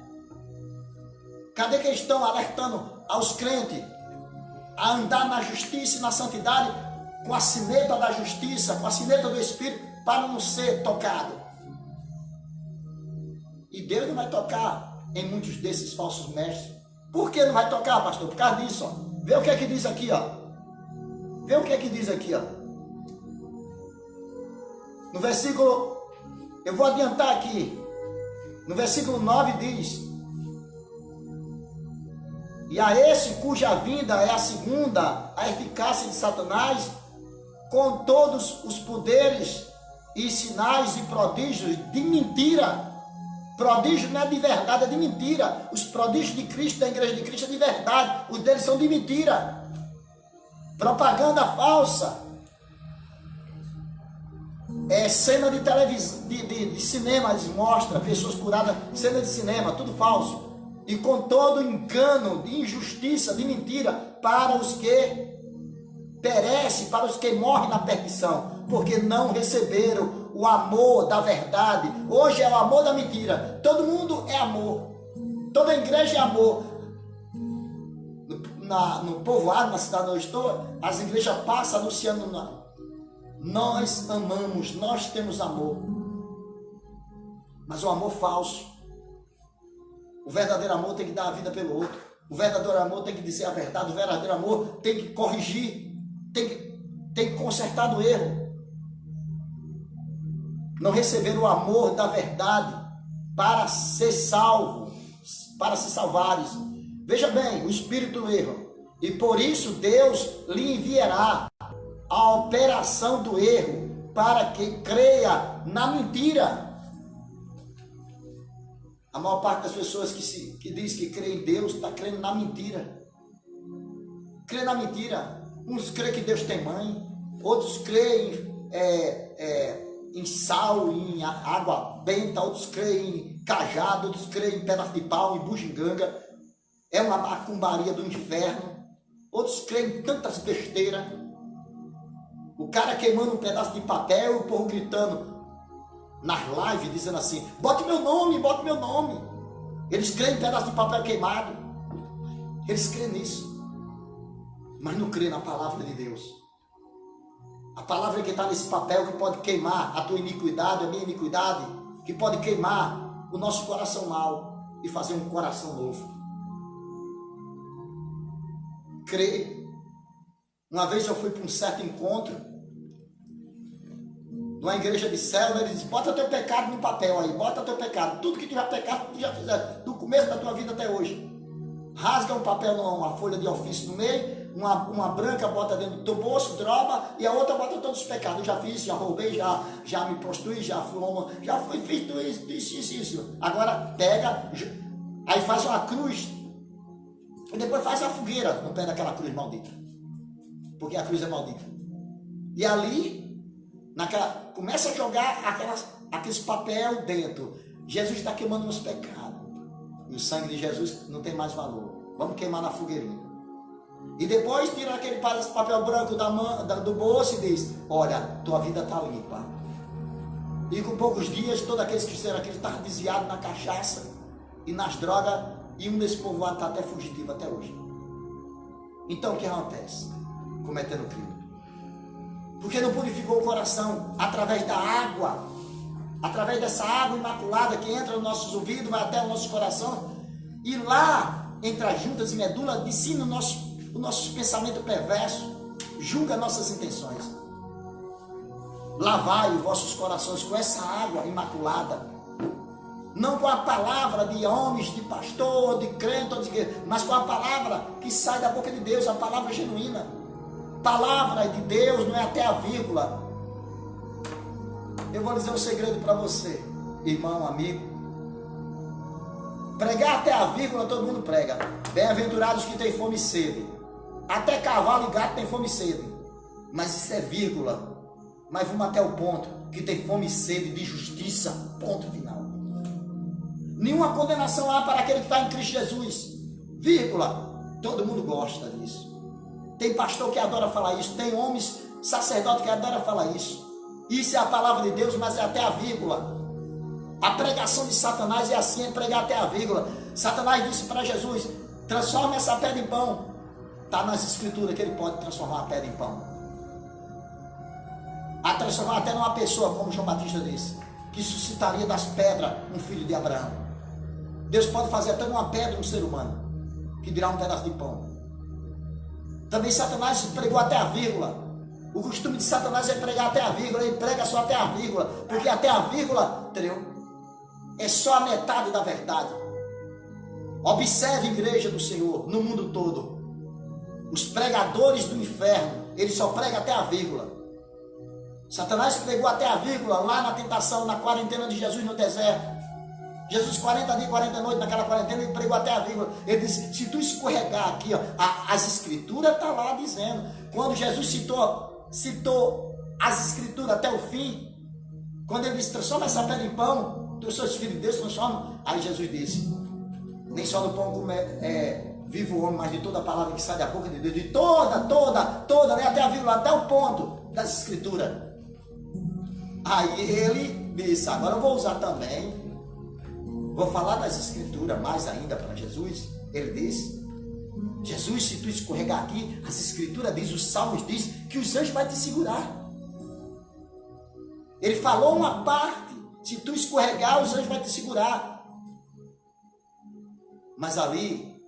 [SPEAKER 1] Cadê que eles estão alertando aos crentes a andar na justiça e na santidade com a sineta da justiça, com a sineta do Espírito, para não ser tocado? E Deus não vai tocar em muitos desses falsos mestres. Por que não vai tocar, pastor? Por causa disso, ó. Vê o que é que diz aqui, ó. Vê o que é que diz aqui, ó. No versículo, eu vou adiantar aqui. No versículo 9 diz: e a esse cuja vinda é a segunda, a eficácia de Satanás, com todos os poderes e sinais e prodígios de mentira. Prodígio não é de verdade, é de mentira. Os prodígios de Cristo, da igreja de Cristo, é de verdade. Os deles são de mentira. Propaganda falsa. É cena de televisão, de cinema, eles mostram pessoas curadas, cena de cinema, tudo falso. E com todo engano, de injustiça, de mentira, para os que perecem, para os que morrem na perdição, porque não receberam o amor da verdade. Hoje é o amor da mentira. Todo mundo é amor. Toda igreja é amor. No povoado, na cidade onde eu estou, as igrejas passam anunciando: nós amamos, nós temos amor. Mas o amor falso. O verdadeiro amor tem que dar a vida pelo outro. O verdadeiro amor tem que dizer a verdade. O verdadeiro amor tem que corrigir, tem que consertar do erro. Não receber o amor da verdade para ser salvo, para se salvares. Veja bem, o espírito do erro. E por isso Deus lhe enviará a operação do erro para que creia na mentira. A maior parte das pessoas que diz que crê em Deus está crendo na mentira. Crê na mentira. Uns creem que Deus tem mãe, outros creem em sal, em água benta, outros creem em cajado, outros creem em pedaço de pau, em bugiganga. É uma macumbaria do inferno. Outros creem em tantas besteiras. O cara queimando um pedaço de papel e o povo gritando nas lives, dizendo assim: bote meu nome, bote meu nome. Eles creem em pedaço de papel queimado. Eles creem nisso, mas não creem na palavra de Deus. A palavra que está nesse papel, que pode queimar a tua iniquidade, a minha iniquidade, que pode queimar o nosso coração mau e fazer um coração novo. Crê. Uma vez eu fui para um certo encontro, numa igreja de célula, ele disse: bota teu pecado no papel aí, bota teu pecado, tudo que tiver pecado, tu já fizer, do começo da tua vida até hoje. Rasga um papel, uma folha de ofício no meio, uma branca bota dentro do teu bolso, droga, e a outra bota todos os pecados. Eu já fiz, já roubei, já me prostituí, já fiz tudo isso. Agora pega, aí faz uma cruz, e depois faz a fogueira no pé daquela cruz maldita, porque a cruz é maldita. E ali, começa a jogar aqueles papel dentro. Jesus está queimando os pecados. E o sangue de Jesus não tem mais valor. Vamos queimar na fogueirinha. E depois tira aquele papel branco do bolso e diz: olha, tua vida está limpa. E com poucos dias, todos aqueles que fizeram aquilo estavam desviados na cachaça e nas drogas. E um desse povoado está até fugitivo até hoje. Então o que acontece? Cometendo crime. Porque não purificou o coração através da água. Através dessa água imaculada que entra nos nossos ouvidos, vai até o nosso coração. E lá, entre as juntas e medula, ensina o nosso pensamento perverso. Julga nossas intenções. Lavai os vossos corações com essa água imaculada. Não com a palavra de homens, de pastor, de crente, mas com a palavra que sai da boca de Deus, a palavra genuína. Palavra de Deus não é até a vírgula. Eu vou dizer um segredo para você, irmão, amigo. Pregar até a vírgula todo mundo prega. Bem-aventurados que têm fome e sede. Até cavalo e gato tem fome e sede. Mas isso é vírgula. Mas vamos até o ponto, que tem fome e sede de justiça, ponto final. Nenhuma condenação há para aquele que está em Cristo Jesus, vírgula. Todo mundo gosta disso. Tem pastor que adora falar isso, tem homens sacerdotes que adoram falar isso. Isso é a palavra de Deus, mas é até a vírgula. A pregação de Satanás é assim, é pregar até a vírgula. Satanás disse para Jesus, transforma essa pedra em pão. Está nas escrituras que ele pode transformar a pedra em pão. A transformar até numa pessoa, como João Batista disse, que suscitaria das pedras um filho de Abraão. Deus pode fazer até numa pedra um ser humano, que dirá um pedaço de pão. Também Satanás pregou até a vírgula. O costume de Satanás é pregar até a vírgula, ele prega só até a vírgula, porque até a vírgula, entendeu? É só a metade da verdade. Observe a igreja do Senhor no mundo todo. Os pregadores do inferno, eles só pregam até a vírgula. Satanás pregou até a vírgula lá na tentação, na quarentena de Jesus no deserto. Jesus 40 dias, 40 noites naquela quarentena, ele pregou até a vírgula. Ele disse, se tu escorregar aqui, ó, as escrituras estão lá dizendo. Quando Jesus citou as escrituras até o fim, quando ele disse, transforma essa pedra em pão, tu sois filho de Deus, transforma. Aí Jesus disse, nem só do pão vive o homem, mas de toda a palavra que sai da boca de Deus, de toda, né, até a vírgula, até o ponto das escrituras. Aí ele disse, agora eu vou usar também, vou falar das escrituras mais ainda para Jesus. Ele disse, Jesus, se tu escorregar aqui, as escrituras diz, os salmos diz que os anjos vão te segurar. Ele falou uma parte, se tu escorregar, os anjos vão te segurar. Mas ali,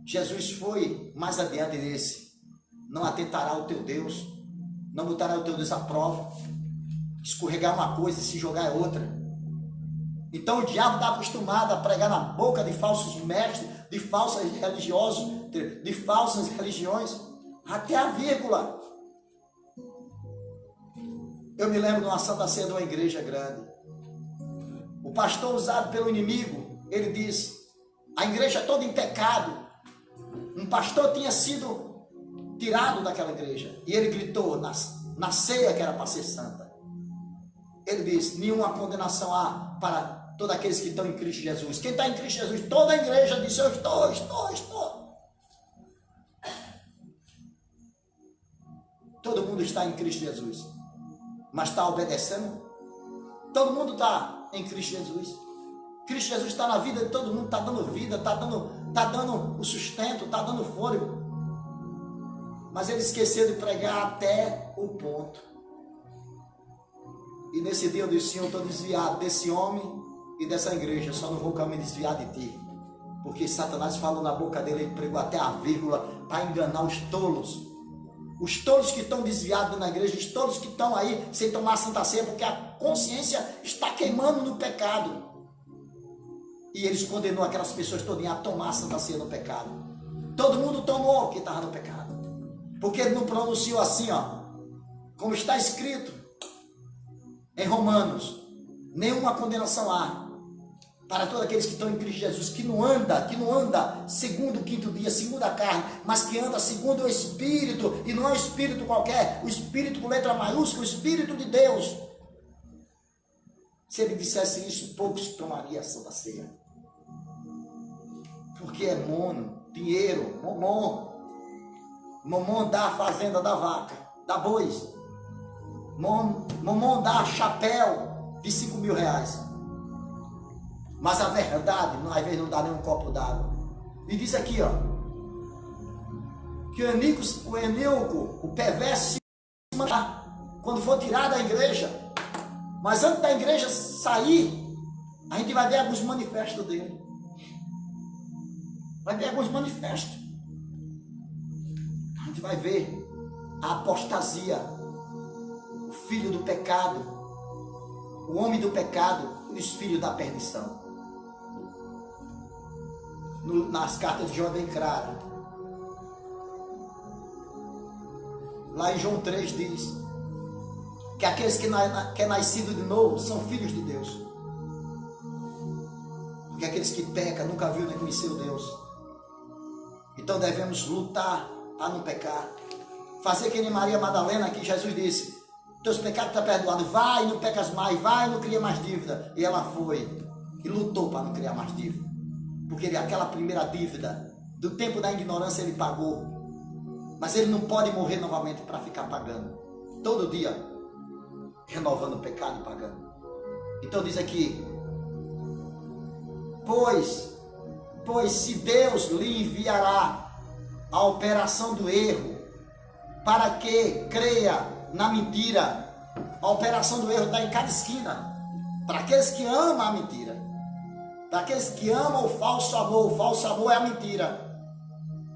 [SPEAKER 1] Jesus foi mais adiante e disse, não atentará o teu Deus, não botará o teu Deus à prova. Escorregar uma coisa e se jogar é outra. Então o diabo está acostumado a pregar na boca de falsos mestres, de falsos religiosos, de falsas religiões, até a vírgula. Eu me lembro de uma Santa Ceia de uma igreja grande. O pastor usado pelo inimigo, ele disse, a igreja toda em pecado. Um pastor tinha sido tirado daquela igreja. E ele gritou na ceia que era para ser santa. Ele disse, nenhuma condenação há para todos aqueles que estão em Cristo Jesus. Quem está em Cristo Jesus, toda a igreja disse, eu estou. Todo mundo está em Cristo Jesus. Mas está obedecendo? Todo mundo está em Cristo Jesus. Cristo Jesus está na vida de todo mundo, está dando vida, está dando o sustento, está dando fôlego. Mas ele esqueceu de pregar até o ponto. E nesse dia eu disse, Senhor, eu estou desviado desse homem e dessa igreja, só não vou me desviar de ti. Porque Satanás falou na boca dele, ele pregou até a vírgula para enganar os tolos. Os tolos que estão desviados na igreja, os tolos que estão aí sem tomar a Santa Ceia, porque a consciência está queimando no pecado. E eles condenou aquelas pessoas todas a tomar a Santa Ceia no pecado. Todo mundo tomou que estava no pecado. Porque ele não pronunciou assim, ó, como está escrito em Romanos, nenhuma condenação há para todos aqueles que estão em Cristo Jesus, que não anda segundo o quinto dia, segundo a carne, mas que anda segundo o Espírito, e não é o Espírito qualquer, o Espírito com letra maiúscula, o Espírito de Deus. Se ele dissesse isso, poucos tomariam a Santa Ceia. Porque é dinheiro, momon dá a fazenda da vaca, dá bois. Momon dá chapéu de 5 mil reais. Mas a verdade, às vezes não dá nem um copo d'água. E diz aqui, ó, que o Eníoco, o perverso, se mandar quando for tirar da igreja. Mas antes da igreja sair, a gente vai ver alguns manifestos dele. Vai ver alguns manifestos. A gente vai ver a apostasia, o filho do pecado, o homem do pecado, os filhos da perdição. Nas cartas de João é bem claro. Lá em João 3 diz que aqueles que é nascido de novo são filhos de Deus. Porque aqueles que pecam nunca viu nem conheceu Deus. Então devemos lutar para não pecar. Fazer que nem Maria Madalena, que Jesus disse: teus pecados estão perdoados, vai, não pecas mais, vai, não cria mais dívida. E ela foi e lutou para não criar mais dívida. Porque aquela primeira dívida, do tempo da ignorância ele pagou. Mas ele não pode morrer novamente para ficar pagando. Todo dia, renovando o pecado e pagando. Então diz aqui: Pois se Deus lhe enviará a operação do erro, para que creia na mentira. A operação do erro está em cada esquina. Para aqueles que amam a mentira. Para aqueles que amam o falso amor é a mentira.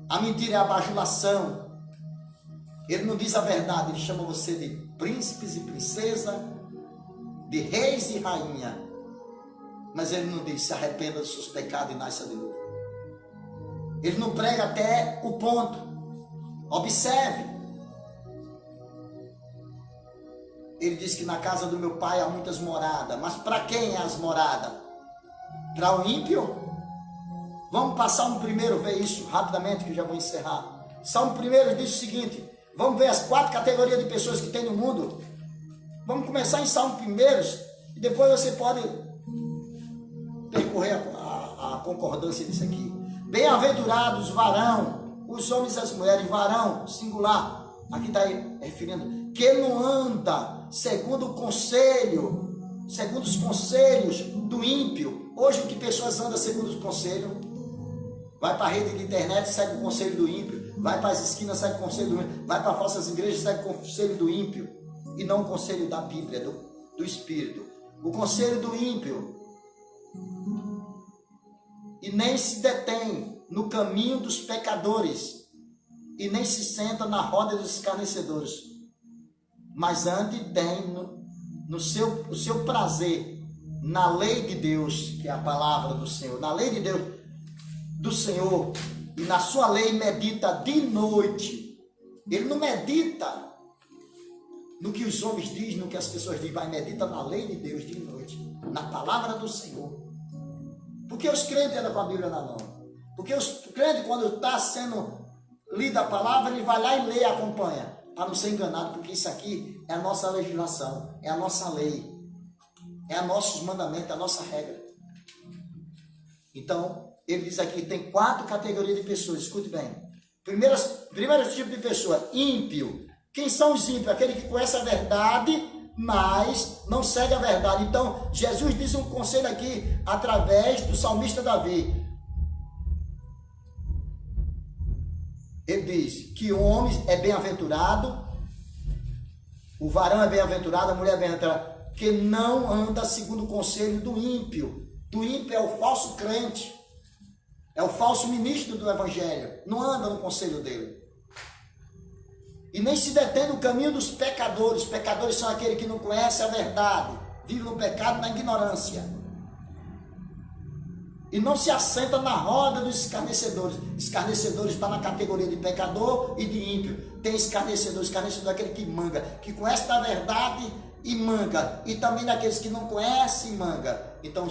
[SPEAKER 1] A mentira é a bajulação. Ele não diz a verdade, ele chama você de príncipes e princesa, de reis e rainha. Mas ele não diz: se arrependa dos seus pecados e nasça de novo. Ele não prega até o ponto. Observe. Ele diz que na casa do meu pai há muitas moradas. Mas para quem é as moradas? Para o ímpio? Vamos passar um primeiro, ver isso rapidamente, que eu já vou encerrar. Salmo 1 diz o seguinte: vamos ver as 4 categorias de pessoas que tem no mundo. Vamos começar em Salmo 1 e depois você pode percorrer a concordância disso aqui. Bem-aventurados varão, os homens e as mulheres, varão, singular, aqui está referindo, que não anda segundo os conselhos do ímpio. Hoje que pessoas andam segundo os conselhos, vai para a rede de internet, segue o conselho do ímpio, vai para as esquinas, segue o conselho do ímpio, vai para falsas igrejas, segue o conselho do ímpio, e não o conselho da Bíblia, do Espírito. O conselho do ímpio, e nem se detém no caminho dos pecadores, e nem se senta na roda dos escarnecedores, mas antes tem o seu prazer na lei de Deus, que é a palavra do Senhor, na lei de Deus do Senhor, e na sua lei medita de noite. Ele não medita no que os homens dizem, no que as pessoas dizem, mas medita na lei de Deus de noite, na palavra do Senhor. Porque os crentes andam com a Bíblia na mão. Porque os crentes, quando está sendo lida a palavra, ele vai lá e lê e acompanha, para não ser enganado, porque isso aqui é a nossa legislação, é a nossa lei, é nossos mandamentos, é a nossa regra. Então, ele diz aqui, tem 4 categorias de pessoas, escute bem. Primeiro tipo de pessoa, ímpio. Quem são os ímpios? Aquele que conhece a verdade, mas não segue a verdade. Então, Jesus diz um conselho aqui, através do salmista Davi. Ele diz que o homem é bem-aventurado, o varão é bem-aventurado, a mulher é bem-aventurada, que não anda segundo o conselho do ímpio. Do ímpio é o falso crente, é o falso ministro do evangelho, não anda no conselho dele. E nem se detém no caminho dos pecadores. Pecadores são aqueles que não conhecem a verdade, vivem no pecado, na ignorância. E não se assenta na roda dos escarnecedores. Escarnecedores está na categoria de pecador e de ímpio. Tem escarnecedor. Escarnecedor é aquele que manga, que conhece da verdade e manga. E também daqueles que não conhecem e manga. Então,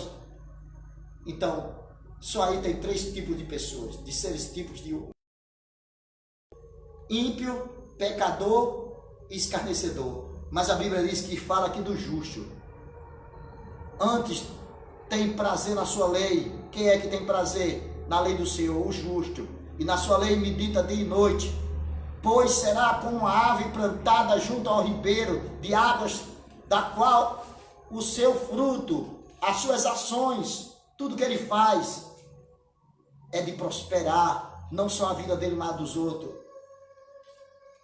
[SPEAKER 1] só aí tem 3 tipos de pessoas, de seres tipos de ímpio, pecador e escarnecedor. Mas a Bíblia diz que fala aqui do justo. Antes tem prazer na sua lei. Quem é que tem prazer na lei do Senhor? O justo. E na sua lei medita dia e noite. Pois será como uma ave plantada junto ao ribeiro de águas, da qual o seu fruto, as suas ações, tudo que ele faz é de prosperar, não só a vida dele, mas a dos outros.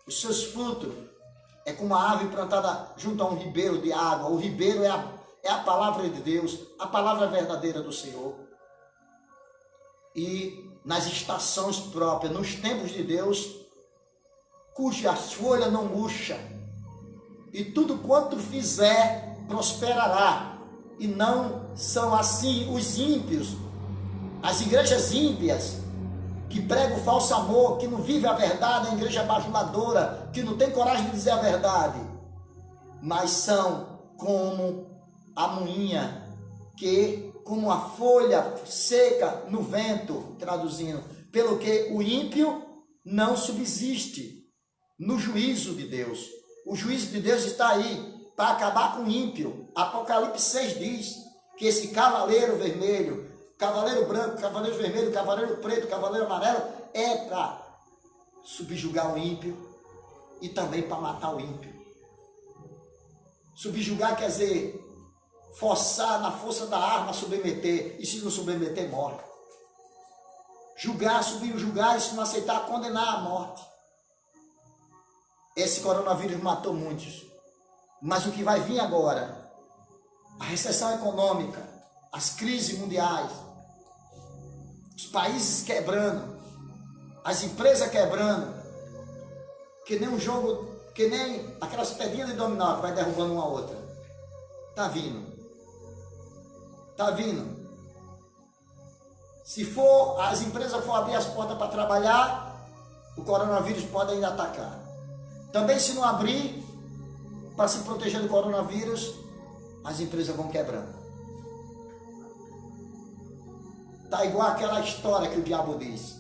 [SPEAKER 1] Os seus frutos é como uma ave plantada junto a um ribeiro de água. O ribeiro é a palavra de Deus, a palavra verdadeira do Senhor. E nas estações próprias, nos tempos de Deus, cujas folhas não murcham, e tudo quanto fizer prosperará, e não são assim os ímpios, as igrejas ímpias, que pregam o falso amor, que não vive a verdade, a igreja bajuladora, que não tem coragem de dizer a verdade, mas são como a moinha, como a folha seca no vento, traduzindo, pelo que o ímpio não subsiste no juízo de Deus. O juízo de Deus está aí para acabar com o ímpio. Apocalipse 6 diz que esse cavaleiro vermelho, cavaleiro branco, cavaleiro vermelho, cavaleiro preto, cavaleiro amarelo, é para subjugar o ímpio e também para matar o ímpio. Subjugar quer dizer forçar na força da arma, submeter, e se não submeter, morre. Julgar, subjugar, e se não aceitar, condenar a morte. Esse coronavírus matou muitos, mas o que vai vir agora, a recessão econômica, as crises mundiais, os países quebrando, as empresas quebrando, que nem um jogo, que nem aquelas pedrinhas de dominó que vai derrubando uma a outra. Está vindo. Está vindo. Se for, as empresas for abrir as portas para trabalhar, o coronavírus pode ainda atacar. Também se não abrir, para se proteger do coronavírus, as empresas vão quebrando. Está igual aquela história que o diabo diz.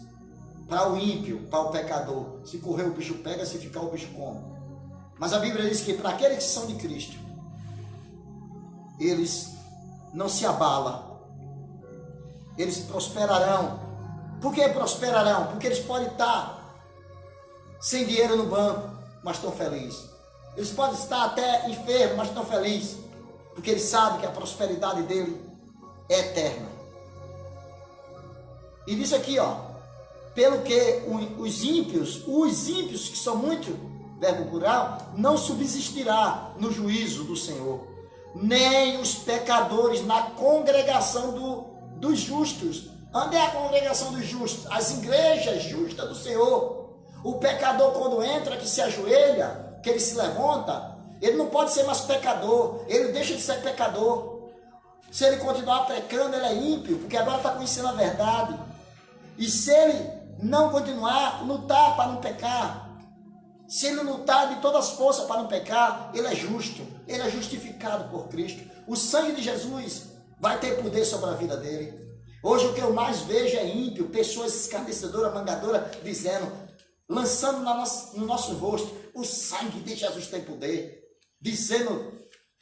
[SPEAKER 1] Para o ímpio, para o pecador, se correr o bicho pega, se ficar o bicho come. Mas a Bíblia diz que para aqueles que são de Cristo, eles não se abalam, eles prosperarão. Por que prosperarão? Porque eles podem estar sem dinheiro no banco, mas estão felizes. Eles podem estar até enfermos, mas estão felizes, porque eles sabem que a prosperidade dele é eterna. E diz aqui, pelo que os ímpios que são muito, verbo plural, não subsistirá no juízo do Senhor, nem os pecadores na congregação dos justos. Onde é a congregação dos justos? As igrejas justas do Senhor. O pecador, quando entra, que se ajoelha, que ele se levanta, ele não pode ser mais pecador, ele deixa de ser pecador. Se ele continuar pecando, ele é ímpio, porque agora está conhecendo a verdade. E se ele não continuar, lutar para não pecar, se ele lutar de todas as forças para não pecar, ele é justo, ele é justificado por Cristo. O sangue de Jesus vai ter poder sobre a vida dele. Hoje o que eu mais vejo é ímpio, pessoas escarnecedoras, mangadoras, dizendo, lançando no nosso rosto, o sangue de Jesus tem poder, dizendo,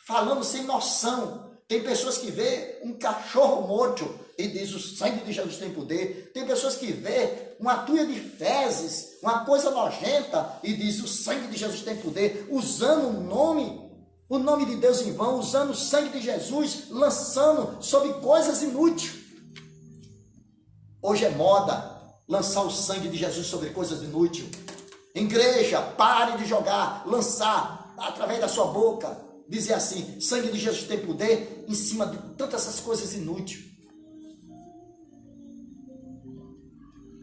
[SPEAKER 1] falando sem noção. Tem pessoas que vê um cachorro morto e diz, o sangue de Jesus tem poder. Tem pessoas que vê uma tuia de fezes, uma coisa nojenta, e diz, o sangue de Jesus tem poder, usando o nome de Deus em vão, usando o sangue de Jesus, lançando sobre coisas inúteis. Hoje é moda lançar o sangue de Jesus sobre coisas inúteis. Igreja, pare de jogar, lançar através da sua boca, dizer assim, sangue de Jesus tem poder em cima de tantas essas coisas inúteis.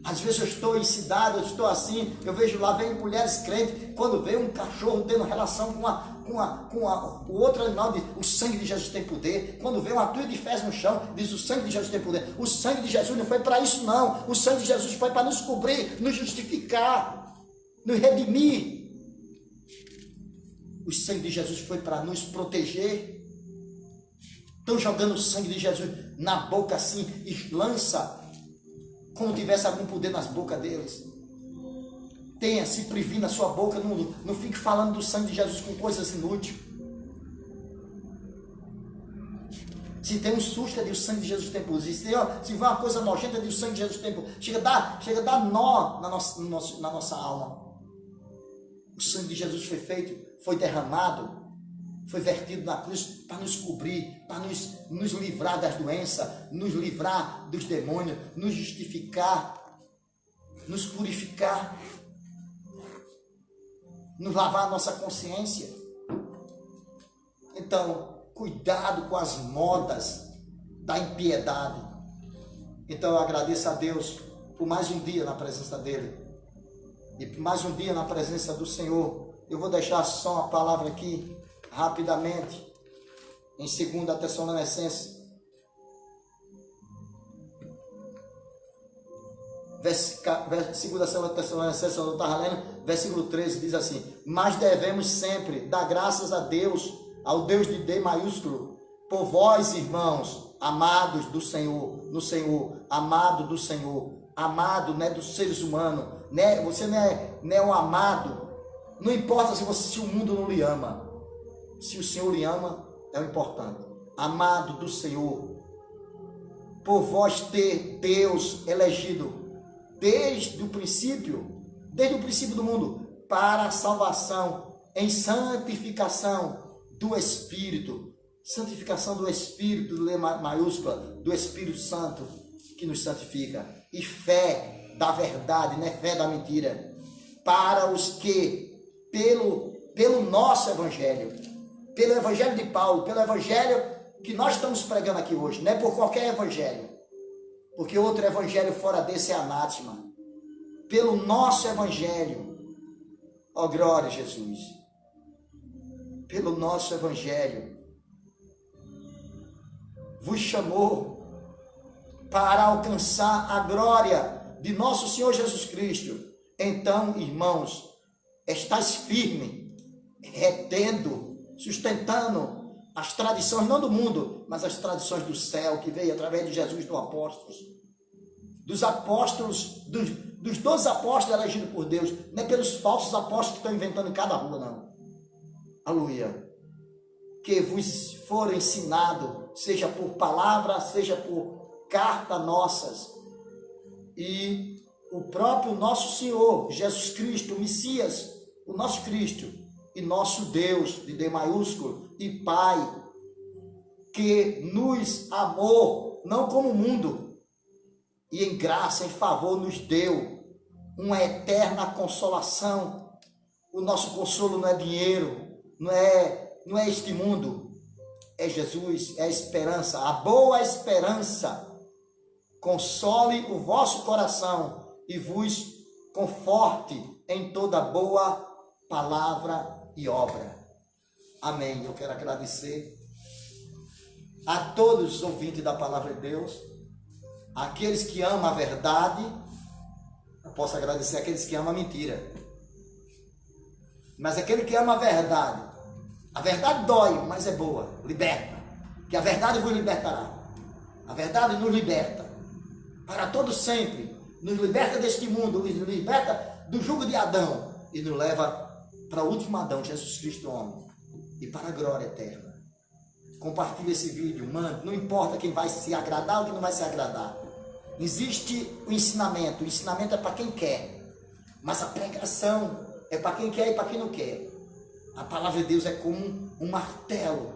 [SPEAKER 1] Às vezes eu estou em cidade, eu estou assim, eu vejo lá, vem mulheres crentes, quando vê um cachorro tendo relação com o outro animal, diz, o sangue de Jesus tem poder. Quando vê uma tuia de fezes no chão, diz, o sangue de Jesus tem poder. O sangue de Jesus não foi para isso não, o sangue de Jesus foi para nos cobrir, nos justificar, nos redimir. O sangue de Jesus foi para nos proteger. Estão jogando o sangue de Jesus na boca assim, e lança como tivesse algum poder nas bocas deles. Tenha, se previna a sua boca, não fique falando do sangue de Jesus com coisas inúteis. Se tem um susto, é de o sangue de Jesus tem poder. Se vê uma coisa nojenta, é de o sangue de Jesus tem poder. Chega a dar nó na nossa alma. O sangue de Jesus foi derramado, foi vertido na cruz para nos cobrir, para nos livrar das doenças, nos livrar dos demônios, nos justificar, nos purificar, nos lavar a nossa consciência. Então, cuidado com as modas da impiedade. Então, eu agradeço a Deus por mais um dia na presença dEle. E por mais um dia na presença do Senhor. Eu vou deixar só uma palavra aqui, rapidamente. em 2 Tessalonicenses, 2 Tessalonicenses, eu estava lendo, versículo 13, diz assim: mas devemos sempre dar graças a Deus, ao Deus de D maiúsculo, por vós, irmãos, amados do Senhor, no Senhor, amado do Senhor, amado, né, dos seres humanos, né? Você não é um amado, não importa se o mundo não lhe ama, se o Senhor lhe ama, é o importante. Amado do Senhor, por vós ter Deus elegido desde o princípio do mundo, para a salvação em santificação do Espírito. Santificação do Espírito, letra maiúscula, do Espírito Santo, que nos santifica. E fé da verdade, não é fé da mentira. Para os que, pelo nosso Evangelho, pelo Evangelho de Paulo, pelo Evangelho que nós estamos pregando aqui hoje, não é por qualquer Evangelho, porque outro Evangelho fora desse é anátema. Pelo nosso Evangelho, ó glória a Jesus, pelo nosso Evangelho, vos chamou para alcançar a glória de nosso Senhor Jesus Cristo. Então, irmãos, estáis firme, retendo, sustentando as tradições, não do mundo, mas as tradições do céu, que veio através de Jesus, dos apóstolos, dos 12 apóstolos elegidos por Deus, não é pelos falsos apóstolos que estão inventando em cada rua, não. Aleluia. Que vos for ensinado, seja por palavra, seja por carta nossas, e o próprio nosso Senhor, Jesus Cristo, o Messias, o nosso Cristo, e nosso Deus, de D maiúsculo, e Pai, que nos amou, não como o mundo, e em graça, em favor, nos deu uma eterna consolação. O nosso consolo não é dinheiro, não é este mundo, é Jesus, é a esperança, a boa esperança. Console o vosso coração e vos conforte em toda boa palavra e obra. Amém. Eu quero agradecer a todos os ouvintes da palavra de Deus, aqueles que amam a verdade. Eu posso agradecer aqueles que amam a mentira, mas aquele que ama a verdade dói, mas é boa, liberta, que a verdade vos libertará. A verdade nos liberta para todo sempre, nos liberta deste mundo, nos liberta do jugo de Adão e nos leva para o último Adão, Jesus Cristo homem, e para a glória eterna. Compartilhe esse vídeo, mande, não importa quem vai se agradar ou quem não vai se agradar. Existe o ensinamento é para quem quer, mas a pregação é para quem quer e para quem não quer. A palavra de Deus é como um martelo,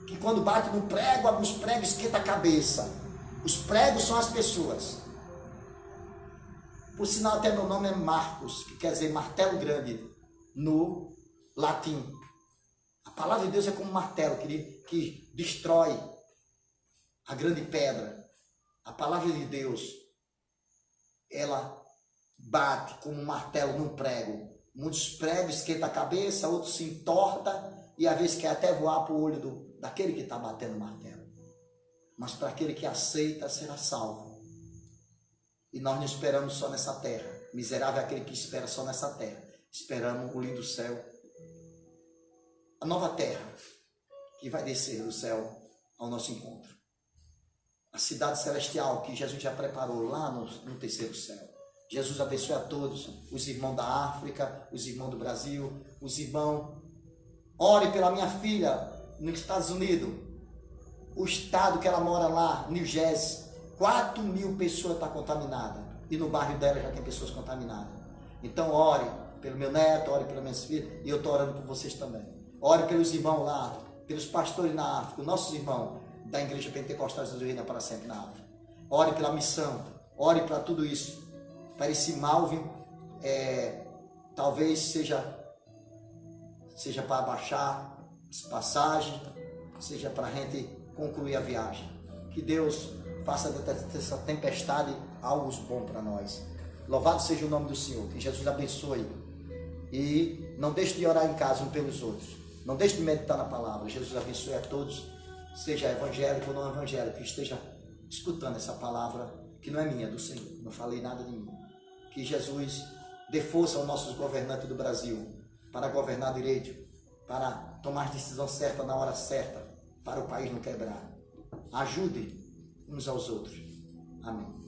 [SPEAKER 1] que quando bate no prego, alguns pregos esquenta a cabeça. Os pregos são as pessoas. Por sinal, até meu nome é Marcos, que quer dizer martelo grande no latim. A palavra de Deus é como um martelo que destrói a grande pedra. A palavra de Deus, ela bate como um martelo num prego. Muitos pregos esquentam a cabeça, outros se entorta e às vezes quer até voar para o olho daquele que está batendo o martelo. Mas para aquele que aceita, será salvo. E nós não esperamos só nessa terra. Miserável é aquele que espera só nessa terra. Esperamos o lindo céu, a nova terra que vai descer do céu ao nosso encontro. A cidade celestial que Jesus já preparou lá no terceiro céu. Jesus abençoe a todos, os irmãos da África, os irmãos do Brasil, os irmãos. Ore pela minha filha nos Estados Unidos, o estado que ela mora lá, New Jersey, 4.000 pessoas estão contaminadas, e no bairro dela já tem pessoas contaminadas. Então ore pelo meu neto, ore pelas minhas filhas, e eu estou orando por vocês também. Ore pelos irmãos lá, pelos pastores na África, nossos irmãos da Igreja Pentecostal do Reino para sempre na África. Ore pela missão, ore para tudo isso, para esse mal vir, talvez seja para baixar passagem, seja para a gente concluir a viagem. Que Deus faça dessa tempestade algo bom para nós. Louvado seja o nome do Senhor, que Jesus abençoe. E não deixe de orar em casa uns pelos outros. Não deixe de meditar na palavra. Jesus abençoe a todos, seja evangélico ou não evangélico, que esteja escutando essa palavra, que não é minha, é do Senhor. Não falei nada de mim. Que Jesus dê força aos nossos governantes do Brasil para governar direito, para tomar decisão certa na hora certa, para o país não quebrar. Ajude uns aos outros. Amém.